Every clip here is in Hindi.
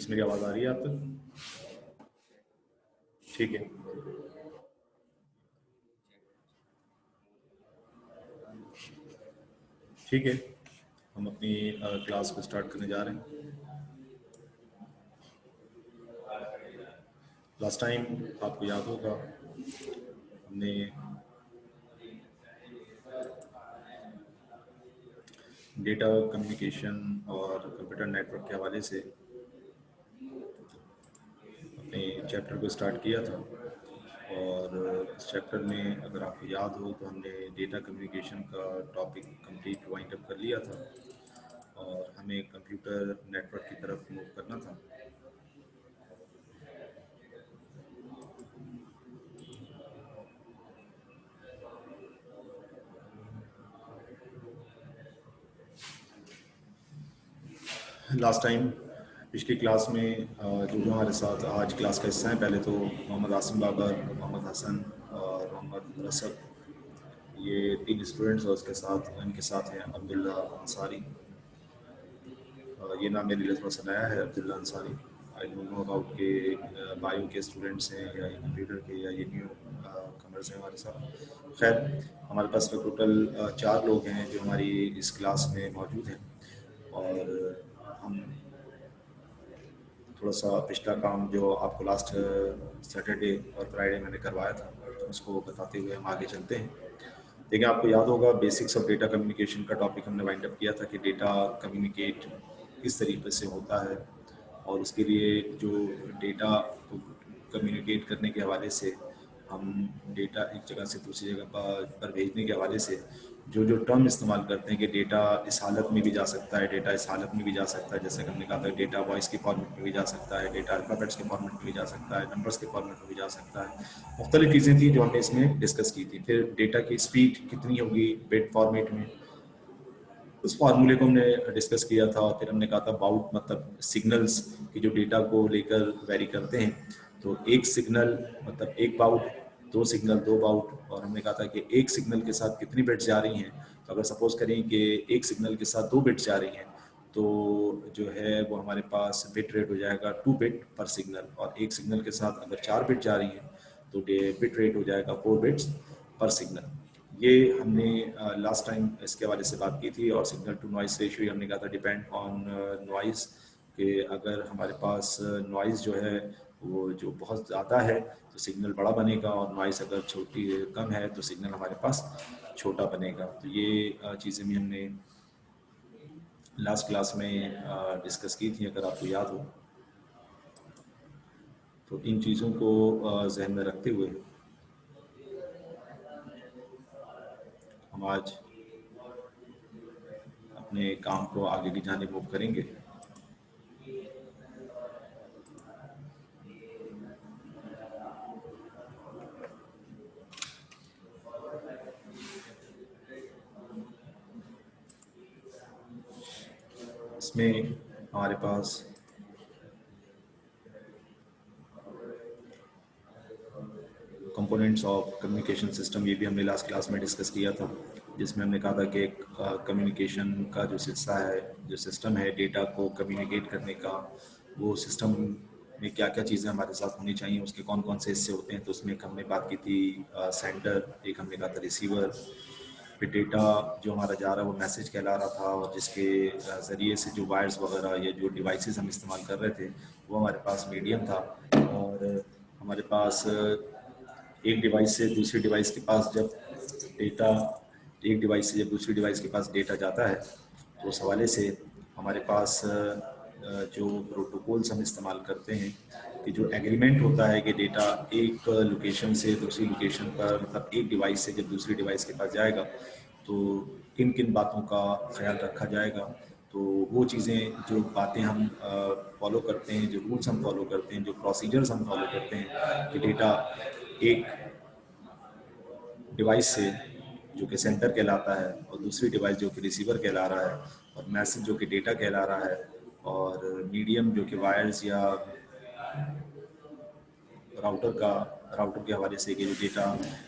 प्लीज मेरी आवाज आ रही है आप तक? ठीक है। ठीक है, हम अपनी क्लास को स्टार्ट करने जा रहे हैं। लास्ट टाइम आपको याद होगा हमने डेटा कम्युनिकेशन और कंप्यूटर नेटवर्क के हवाले से अपने चैप्टर को स्टार्ट किया था। और इस चैप्टर में अगर आपको याद हो तो हमने डेटा कम्युनिकेशन का टॉपिक कंप्लीट वाइंड अप कर लिया था और हमें कंप्यूटर नेटवर्क की तरफ मूव करना था। लास्ट टाइम पिछली क्लास में जो हमारे साथ आज क्लास का हिस्सा है, पहले तो मोहम्मद आसिम बाबर, मोहम्मद हसन और मोहम्मद रसक, ये 3 स्टूडेंट्स और उसके साथ इनके साथ हैं अब्दुल्ला अंसारी। ये नाम मेरे लिए थोड़ा सा नया है, अब्दुल्ला अंसारी। आई डोंट नो अबाउट के बायो के स्टूडेंट्स हैं या कंप्यूटर के या ये न्यू कमर्स हैं हमारे साथ। खैर, हमारे पास टोटल 4 लोग हैं जो हमारी इस क्लास में मौजूद हैं और हम थोड़ा सा पिछला काम जो आपको लास्ट सैटरडे और फ्राइडे मैंने करवाया था उसको बताते हुए हम आगे चलते हैं। देखिए, आपको याद होगा बेसिक्स ऑफ डेटा कम्युनिकेशन का टॉपिक हमने वाइंड अप किया था कि डेटा कम्युनिकेट किस तरीके से होता है और उसके लिए जो डेटा को कम्युनिकेट करने के हवाले से हम डेटा एक जगह से दूसरी जगह पर भेजने के हवाले से जो जो टर्म इस्तेमाल करते हैं कि डेटा इस हालत में भी जा सकता है, डेटा इस हालत में भी जा सकता है, जैसे कि हमने कहा था डेटा वॉइस के फॉर्मेट में भी जा सकता है, डेटा अल्फ़ाबेट्स के फॉर्मेट में भी जा सकता है, नंबर्स के फॉर्मेट में भी जा सकता है। मुख्तलिफ चीज़ें थी जो हमने इसमें डिस्कस की थी। फिर डेटा की स्पीड कितनी होगी बिट फॉर्मेट में, उस फार्मूले को हमने डिस्कस किया था। और फिर हमने कहा था बाउट मतलब सिग्नल्स की जो डेटा को लेकर वेरी करते हैं, तो एक सिग्नल मतलब एक बाउट, 2 सिग्नल 2 बाउट। और हमने कहा था कि एक सिग्नल के साथ कितनी बिट्स जा रही हैं, तो अगर सपोज करें कि एक सिग्नल के साथ 2 बिट्स जा रही हैं तो जो है वो हमारे पास बिट रेट हो जाएगा 2 बिट पर सिग्नल। और एक सिग्नल के साथ अगर 4 बिट जा रही हैं तो बिट रेट हो जाएगा 4 बिट्स पर सिग्नल। ये हमने लास्ट टाइम इसके हवाले से बात की थी। और सिग्नल टू नॉइस रेशियो हमने कहा था डिपेंड ऑन नॉइस, कि अगर हमारे पास नॉइस जो है वो जो बहुत ज़्यादा है तो सिग्नल बड़ा बनेगा और नॉइस अगर छोटी कम है तो सिग्नल हमारे पास छोटा बनेगा। तो ये चीज़ें भी हमने लास्ट क्लास में डिस्कस की थी, अगर आपको याद हो। तो इन चीज़ों को जहन में रखते हुए हम आज अपने काम को आगे की जाने मूव करेंगे। इसमें हमारे पास कंपोनेंट्स ऑफ कम्युनिकेशन सिस्टम, ये भी हमने लास्ट क्लास में डिस्कस किया था, जिसमें हमने कहा था कि एक कम्युनिकेशन का जो हिस्सा है, जो सिस्टम है डेटा को कम्युनिकेट करने का, वो सिस्टम में क्या क्या चीज़ें हमारे साथ होनी चाहिए, उसके कौन कौन से हिस्से होते हैं। तो उसमें एक हमने बात की थी सेंडर, एक हमने कहा था रिसीवर। फिर डेटा जो हमारा जा रहा है वो मैसेज कहला रहा था, और जिसके ज़रिए से जो वायर्स वगैरह या जो डिवाइसेस हम इस्तेमाल कर रहे थे वो हमारे पास मीडियम था। और हमारे पास एक डिवाइस से दूसरी डिवाइस के पास जब डेटा, एक डिवाइस से जब दूसरी डिवाइस के पास डेटा जाता है तो उस हवाले से हमारे पास जो प्रोटोकॉल्स हम इस्तेमाल करते हैं कि जो एग्रीमेंट होता है कि डेटा एक लोकेशन से दूसरी लोकेशन पर, मतलब एक डिवाइस से जब दूसरी डिवाइस के पास जाएगा तो किन किन बातों का ख्याल रखा जाएगा। तो वो चीज़ें, जो बातें हम फॉलो करते हैं, जो रूल्स हम फॉलो करते हैं, जो प्रोसीजर्स हम फॉलो करते हैं कि डेटा एक डिवाइस से जो कि सेंटर कहलाता है और दूसरी डिवाइस जो कि रिसीवर कहला रहा है, और मैसेज जो कि डेटा कहला रहा है, और मीडियम जो कि वायर्स या राउटर के हवाले से कि जो डेटा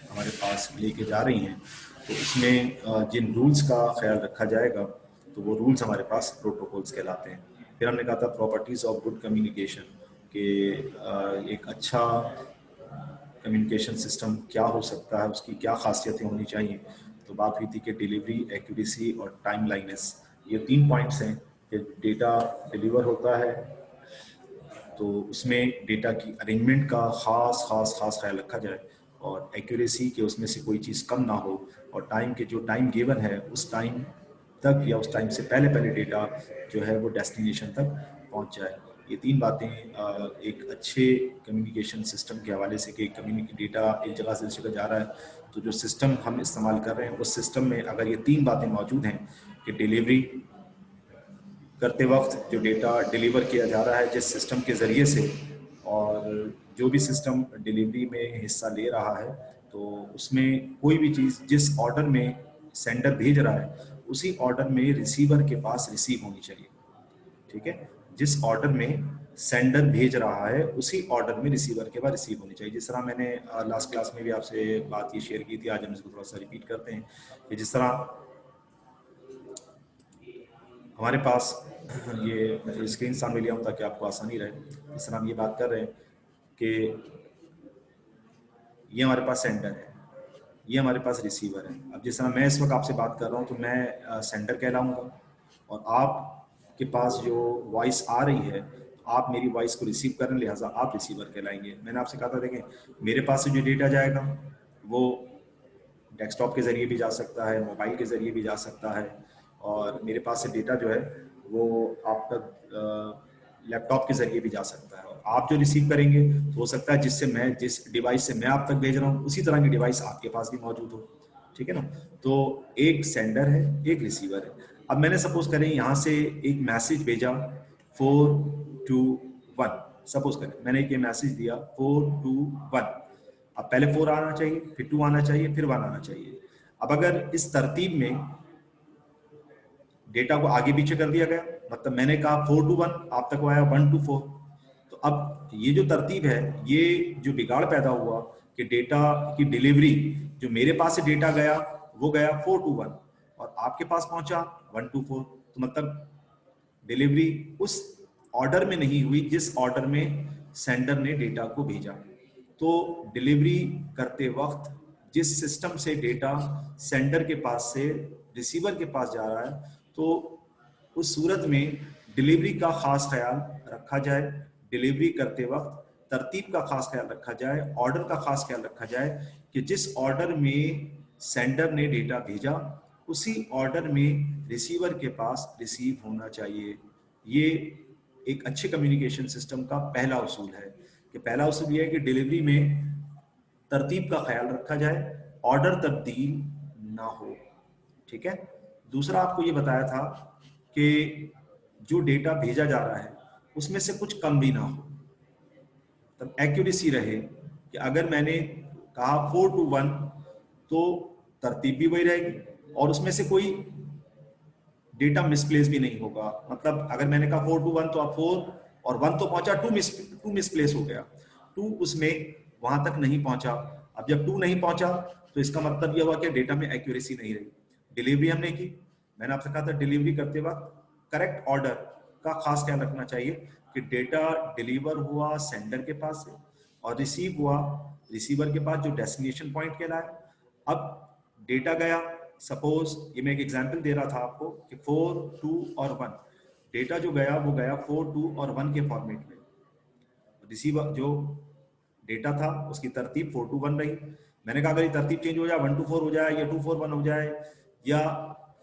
हमारे पास लेके जा रही हैं, तो उसमें जिन रूल्स का ख्याल रखा जाएगा तो वो रूल्स हमारे पास प्रोटोकॉल्स कहलाते हैं। फिर हमने कहा था प्रॉपर्टीज ऑफ गुड कम्युनिकेशन, कि एक अच्छा कम्युनिकेशन सिस्टम क्या हो सकता है, उसकी क्या खासियतें होनी चाहिए। तो बात हुई थी कि डिलीवरी, एक्यूरेसी और टाइम लाइनेस, ये 3 पॉइंट्स हैं कि डेटा डिलीवर होता है तो उसमें डेटा की अरेंजमेंट का खास ख्याल रखा जाए, और एक्यूरेसी के उसमें से कोई चीज़ कम ना हो, और टाइम के जो टाइम गिवन है उस टाइम तक या उस टाइम से पहले डेटा जो है वो डेस्टिनेशन तक पहुंच जाए। ये 3 बातें एक अच्छे कम्युनिकेशन सिस्टम के हवाले से, कि डेटा एक जगह से दूसरी जगह जा रहा है तो जो सिस्टम हम इस्तेमाल कर रहे हैं उस सिस्टम में अगर ये 3 बातें मौजूद हैं कि डिलीवरी करते वक्त जो डेटा डिलीवर किया जा रहा है जिस सिस्टम के ज़रिए से, और जो भी सिस्टम डिलीवरी में हिस्सा ले रहा है तो उसमें कोई भी चीज़ जिस ऑर्डर में सेंडर भेज रहा है उसी ऑर्डर में रिसीवर के पास रिसीव होनी चाहिए। ठीक है, जिस ऑर्डर में सेंडर भेज रहा है उसी ऑर्डर में रिसीवर के पास रिसीव होनी चाहिए। जिस तरह मैंने लास्ट क्लास में भी आपसे बात ये शेयर की थी, आज हम इसको थोड़ा सा रिपीट करते हैं कि जिस तरह हमारे पास ये स्क्रीन सामने लिया हूँ ताकि आपको आसानी रहे। जिस तरह हम ये बात कर रहे हैं कि ये हमारे पास सेंडर है, ये हमारे पास रिसीवर है। अब जिस तरह मैं इस वक्त आपसे बात कर रहा हूँ तो मैं सेंडर कहलाऊंगा, और आपके पास जो वॉइस आ रही है आप मेरी वॉइस को रिसीव कर रहे हैं, लिहाजा आप रिसीवर कहलाएंगे। मैंने आपसे कहा था देखें, मेरे पास से जो डेटा जाएगा वो डेस्कटॉप के ज़रिए भी जा सकता है, मोबाइल के ज़रिए भी जा सकता है, और मेरे पास से डेटा जो है वो आप तक लैपटॉप के ज़रिए भी जा सकता है। और आप जो रिसीव करेंगे तो हो सकता है जिस डिवाइस से मैं आप तक भेज रहा हूँ उसी तरह की डिवाइस आपके पास भी मौजूद हो। ठीक है ना, तो एक सेंडर है, एक रिसीवर है। अब मैंने सपोज करें यहाँ से एक मैसेज भेजा 421, सपोज करें मैंने एक ये मैसेज दिया 421। अब पहले 4 आना चाहिए, फिर 2 आना चाहिए, फिर 1 आना चाहिए। अब अगर इस तरतीब में डेटा को आगे पीछे कर दिया गया, मतलब मैंने कहा 4 to 1, आप तक आया 1 to 4, तो अब ये जो तरतीब है, ये जो बिगाड़ पैदा हुआ कि डेटा की डिलीवरी, जो मेरे पास से डेटा गया वो गया 4 to 1 और आपके पास पहुंचा 1 to 4, तो मतलब डिलीवरी उस ऑर्डर में नहीं हुई जिस ऑर्डर में सेंडर ने डेटा को भेजा। तो डिलीवरी करते वक्त जिस सिस्टम से डेटा सेंडर के पास से रिसीवर के पास जा रहा है, तो उस सूरत में डिलीवरी का खास ख्याल रखा जाए। डिलीवरी करते वक्त तरतीब का खास ख्याल रखा जाए, ऑर्डर का खास ख्याल रखा जाए कि जिस ऑर्डर में सेंडर ने डेटा भेजा उसी ऑर्डर में रिसीवर के पास रिसीव होना चाहिए। ये एक अच्छे कम्युनिकेशन सिस्टम का पहला उसूल है कि पहला उसूल ये है कि डिलीवरी में तरतीब का ख्याल रखा जाए, ऑर्डर तब्दील ना हो। ठीक है, दूसरा आपको ये बताया था कि जो डेटा भेजा जा रहा है उसमें से कुछ कम भी ना हो, तब एक्यूरेसी रहे कि अगर मैंने कहा 4 to 1 तो तरतीब भी वही रहेगी और उसमें से कोई डेटा मिसप्लेस भी नहीं होगा। मतलब अगर मैंने कहा 4 to 1 तो अब 4 और 1 तो पहुंचा, 2 मिसप्लेस हो गया, 2 उसमें वहां तक नहीं पहुंचा। अब जब 2 नहीं पहुंचा तो इसका मतलब यह हुआ कि डेटा में एक्यूरेसी नहीं रही। डिलीवरी हमने की, मैंने आपसे कहा था डिलीवरी करते वक्त करेक्ट ऑर्डर का खास ख्याल रखना चाहिए कि डेटा डिलीवर हुआ सेंडर के पास से और रिसीव हुआ रिसीवर के पास जो डेस्टिनेशन पॉइंट कहलाया। अब डेटा गया, सपोज ये मैं एक एग्जांपल दे रहा था आपको कि 4, 2 और 1 डेटा जो गया वो गया 4, 2 और 1 के फॉर्मेट में। रिसीवर जो डेटा था उसकी तरतीब 4 to 1 रही। मैंने कहा अगर ये तरतीब चेंज हो जाए 1 to 4 हो जाए या 2 4 1 हो जाए या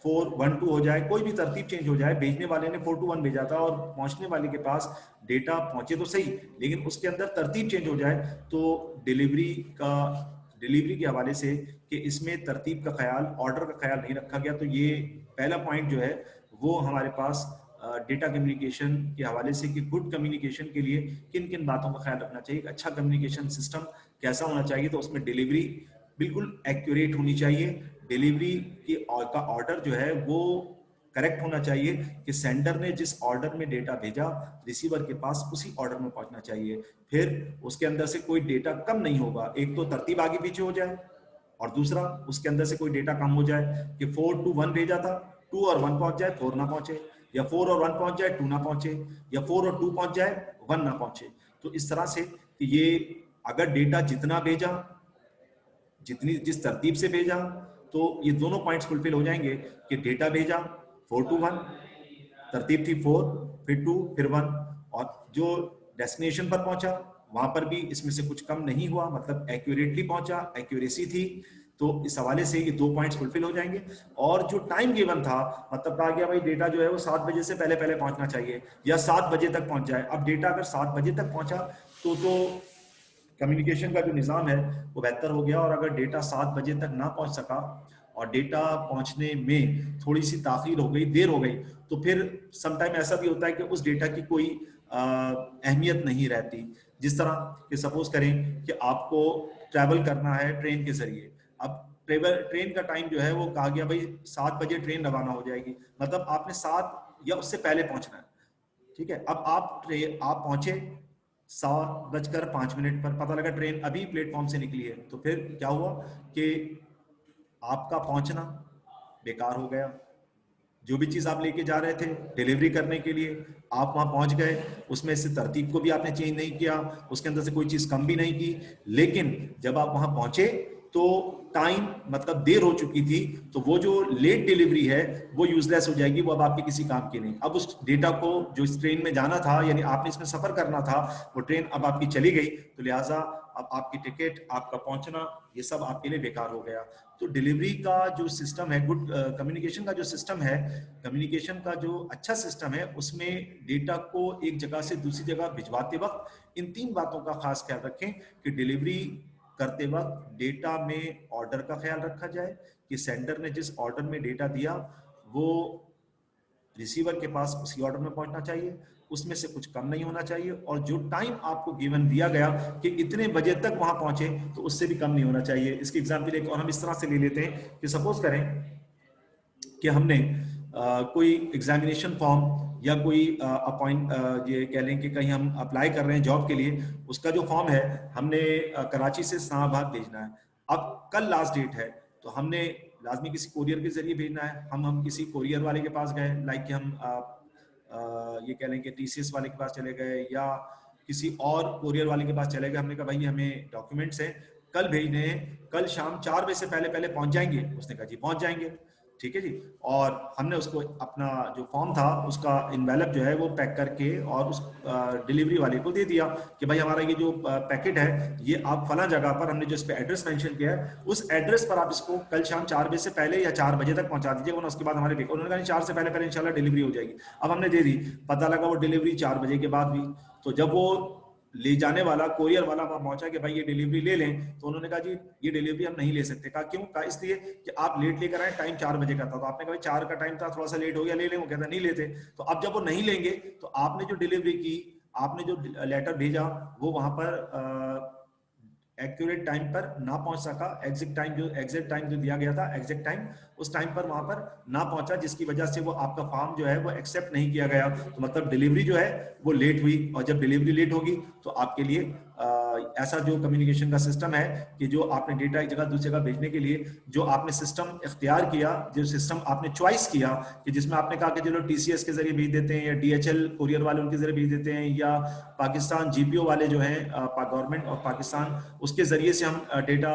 4 1 2 हो जाए, कोई भी तरतीब चेंज हो जाए, भेजने वाले ने 4 to 1 भेजा था और पहुंचने वाले के पास डेटा पहुंचे तो सही, लेकिन उसके अंदर तरतीब चेंज हो जाए तो डिलीवरी के हवाले से कि इसमें तरतीब का ख्याल, ऑर्डर का ख्याल नहीं रखा गया। तो ये पहला पॉइंट जो है वो हमारे पास डेटा कम्युनिकेशन के हवाले से कि गुड कम्युनिकेशन के लिए किन किन बातों का ख्याल रखना चाहिए, अच्छा कम्युनिकेशन सिस्टम कैसा होना चाहिए। तो उसमें डिलीवरी बिल्कुल एक्यूरेट होनी चाहिए, डिलीवरी का ऑर्डर जो है वो करेक्ट होना चाहिए कि सेंडर ने जिस ऑर्डर में डेटा भेजा रिसीवर के पास उसी ऑर्डर में पहुंचना चाहिए। फिर उसके अंदर से कोई डेटा कम नहीं होगा, एक तो तरतीब आगे पीछे हो जाए और दूसरा उसके अंदर से कोई डेटा कम हो जाए कि 4 to 1 भेजा था, 2 और 1 पहुंच जाए, 4 ना पहुंचे। या 4 और 1 पहुंच जाए 2 ना पहुंचे, या 4 और 2 पहुंच जाए 1 ना पहुंचे। तो इस तरह से कि ये अगर डेटा जितना भेजा, जितनी जिस तरतीब से भेजा, तो ये दोनों पॉइंट्स फुलफिल हो जाएंगे कि डेटा भेजा 4 to 1, तरतीब थी 4 फिर 2 फिर 1, और जो डेस्टिनेशन पर पहुंचा वहां पर भी इसमें से कुछ कम नहीं हुआ, मतलब एक्यूरेटली पहुंचा, एक्यूरेसी थी। तो इस हवाले से ये 2 पॉइंट्स फुलफिल हो जाएंगे। और जो टाइम गिवन था, मतलब कहा गया भाई डेटा जो है वो 7 बजे से पहले पहले पहुंचना चाहिए या 7 बजे तक पहुंच जाए। अब डेटा अगर 7 बजे तक पहुंचा तो कम्युनिकेशन का जो निज़ाम है वो बेहतर हो गया। और अगर डेटा 7 बजे तक ना पहुंच सका और डेटा पहुंचने में थोड़ी सी ताखीर हो गई, देर हो गई, तो फिर समटाइम ऐसा भी होता है कि उस डेटा की कोई अहमियत नहीं रहती। जिस तरह कि सपोज करें कि आपको ट्रैवल करना है ट्रेन के जरिए। अब ट्रेन का टाइम जो है वो कहा गया भाई 7 बजे ट्रेन रवाना हो जाएगी, मतलब आपने 7 या उससे पहले पहुंचना है। ठीक है, अब आप पहुंचे 7:05 पर, पता लगा ट्रेन अभी प्लेटफॉर्म से निकली है, तो फिर क्या हुआ कि आपका पहुंचना बेकार हो गया। जो भी चीज आप लेके जा रहे थे डिलीवरी करने के लिए, आप वहां पहुंच गए, उसमें से तरतीब को भी आपने चेंज नहीं किया, उसके अंदर से कोई चीज कम भी नहीं की, लेकिन जब आप वहां पहुंचे तो टाइम मतलब देर हो चुकी थी, तो वो जो लेट डिलीवरी है वो यूजलेस हो जाएगी, वो अब आपके किसी काम की नहीं। अब उस डेटा को जो इस ट्रेन में जाना था, यानी आपने इसमें सफर करना था, वो ट्रेन अब आपकी चली गई, तो लिहाजा अब आपकी टिकट, आपका पहुंचना, ये सब आपके लिए बेकार हो गया। तो डिलीवरी का जो सिस्टम है, गुड कम्युनिकेशन का जो सिस्टम है, कम्युनिकेशन का जो अच्छा सिस्टम है, उसमें डेटा को एक जगह से दूसरी जगह भिजवाते वक्त इन 3 बातों का खास ख्याल रखें कि डिलीवरी करते वक्त डेटा में ऑर्डर का ख्याल रखा जाए कि सेंडर ने जिस ऑर्डर में डेटा दिया वो रिसीवर के पास उसी ऑर्डर में पहुंचना चाहिए, उसमें से कुछ कम नहीं होना चाहिए, और जो टाइम आपको गिवन दिया गया कि इतने बजे तक वहां पहुंचे तो उससे भी कम नहीं होना चाहिए। इसकी एग्जांपल एक और हम इस तरह से ले लेते हैं कि सपोज करें कि हमने कोई एग्जामिनेशन फॉर्म या कोई ये कह लें कि कहीं हम अप्लाई कर रहे हैं जॉब के लिए, उसका जो फॉर्म है हमने कराची से इस्लामाबाद भेजना है। अब कल लास्ट डेट है, तो हमने लाजमी किसी कोरियर के जरिए भेजना है। हम किसी कोरियर वाले के पास गए, लाइक कि हम ये कह लें कि टीसीएस वाले के पास चले गए या किसी और कोरियर वाले के पास चले गए। हमने कहा भाई हमें डॉक्यूमेंट्स हैं, कल भेजने हैं, कल शाम 4 बजे से पहले पहले पहुंच जाएंगे? उसने कहा जी पहुंच जाएंगे। ठीक है जी। और हमने उसको अपना जो फॉर्म था उसका इनवेलप जो है वो पैक करके और उस डिलीवरी वाले को दे दिया कि भाई हमारा ये जो पैकेट है ये आप फला जगह पर, हमने जो इस पे एड्रेस मेंशन किया है उस एड्रेस पर आप इसको कल शाम 4 बजे से पहले या 4 बजे तक पहुंचा दीजिएगा, उसके बाद हमारे उन्होंने कहा 4 से पहले पहले इंशाल्लाह डिलीवरी हो जाएगी। अब हमने दे दी, पता लगा वो डिलीवरी 4 बजे के बाद हुई। तो जब वो ले जाने वाला कोरियर वाला वहां पहुंचा कि भाई ये डिलीवरी ले लें, तो उन्होंने कहा जी ये डिलीवरी हम नहीं ले सकते। कहा क्यों? कहा इसलिए कि आप लेट लेकर आए, टाइम 4 बजे का था। तो आपने कहा 4 का टाइम था, थोड़ा सा लेट हो गया, ले लें। वो कहता नहीं लेते। तो अब जब वो नहीं लेंगे तो आपने जो डिलीवरी की, आपने जो लेटर भेजा वो वहां पर एक्यूरेट टाइम पर ना पहुंच सका। एग्जैक्ट टाइम जो दिया गया था, एग्जैक्ट टाइम, उस टाइम पर वहां पर ना पहुंचा, जिसकी वजह से वो आपका फॉर्म जो है वो एक्सेप्ट नहीं किया गया। तो मतलब डिलीवरी जो है वो लेट हुई, और जब डिलीवरी लेट होगी तो आपके लिए ऐसा जो कम्युनिकेशन का सिस्टम है कि जो आपने डेटा एक जगह दूसरी जगह भेजने के लिए जो आपने सिस्टम इख्तियार किया, जो सिस्टम आपने चॉइस किया, कि जिसमें आपने कहा कि चलो टीसीएस के जरिए भेज देते हैं या डीएचएल कोरियर वाले उनके जरिए भेज देते हैं या पाकिस्तान जीपीओ वाले जो हैं गवर्नमेंट ऑफ पाकिस्तान, उसके जरिए से हम डेटा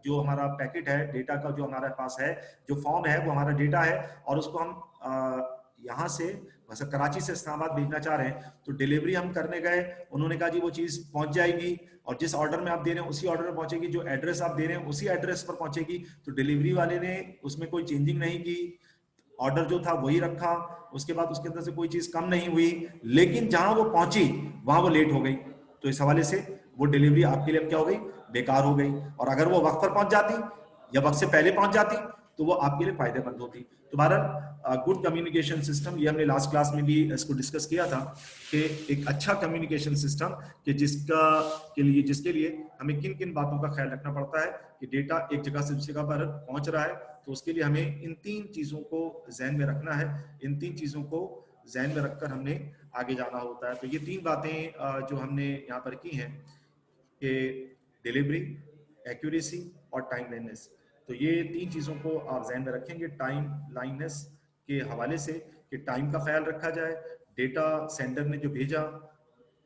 जो हमारा पैकेट है, डेटा का जो हमारे पास है, जो फॉर्म है वो हमारा डेटा है, और उसको हम यहाँ से वैसे कराची से इस्लामाबाद भेजना चाह रहे हैं। तो डिलीवरी हम करने गए, उन्होंने कहा जी वो चीज़ पहुंच जाएगी और जिस ऑर्डर में आप दे रहे हैं उसी ऑर्डर में पहुंचेगी, जो एड्रेस आप दे रहे हैं उसी एड्रेस पर पहुंचेगी। तो डिलीवरी वाले ने उसमें कोई चेंजिंग नहीं की, ऑर्डर जो था वही रखा, उसके बाद उसके अंदर से कोई चीज़ कम नहीं हुई, लेकिन जहां वो पहुंची वहां वो लेट हो गई। तो इस हवाले से वो डिलीवरी आपके लिए अब क्या हो गई? बेकार हो गई। और अगर वो वक्त पर पहुंच जाती या वक्त से पहले पहुंच जाती तो वो आपके लिए फायदेमंद होती। तो बहरहाल गुड कम्युनिकेशन सिस्टम, ये हमने लास्ट क्लास में भी इसको डिस्कस किया था कि एक अच्छा कम्युनिकेशन सिस्टम कि जिसके लिए हमें किन किन बातों का ख्याल रखना पड़ता है कि डेटा एक जगह से दूसरी जगह पर पहुंच रहा है, तो उसके लिए हमें इन 3 चीजों को जहन में रखना है। इन 3 चीजों को जहन में रखकर हमने आगे जाना होता है। तो ये 3 बातें जो हमने यहाँ पर की हैं कि डिलीवरी, एक्यूरेसी और टाइमलाइननेस। तो ये 3 चीजों को आप जहन में रखेंगे टाइम लाइननेस के हवाले से कि टाइम का ख्याल रखा जाए, डेटा सेंडर ने जो भेजा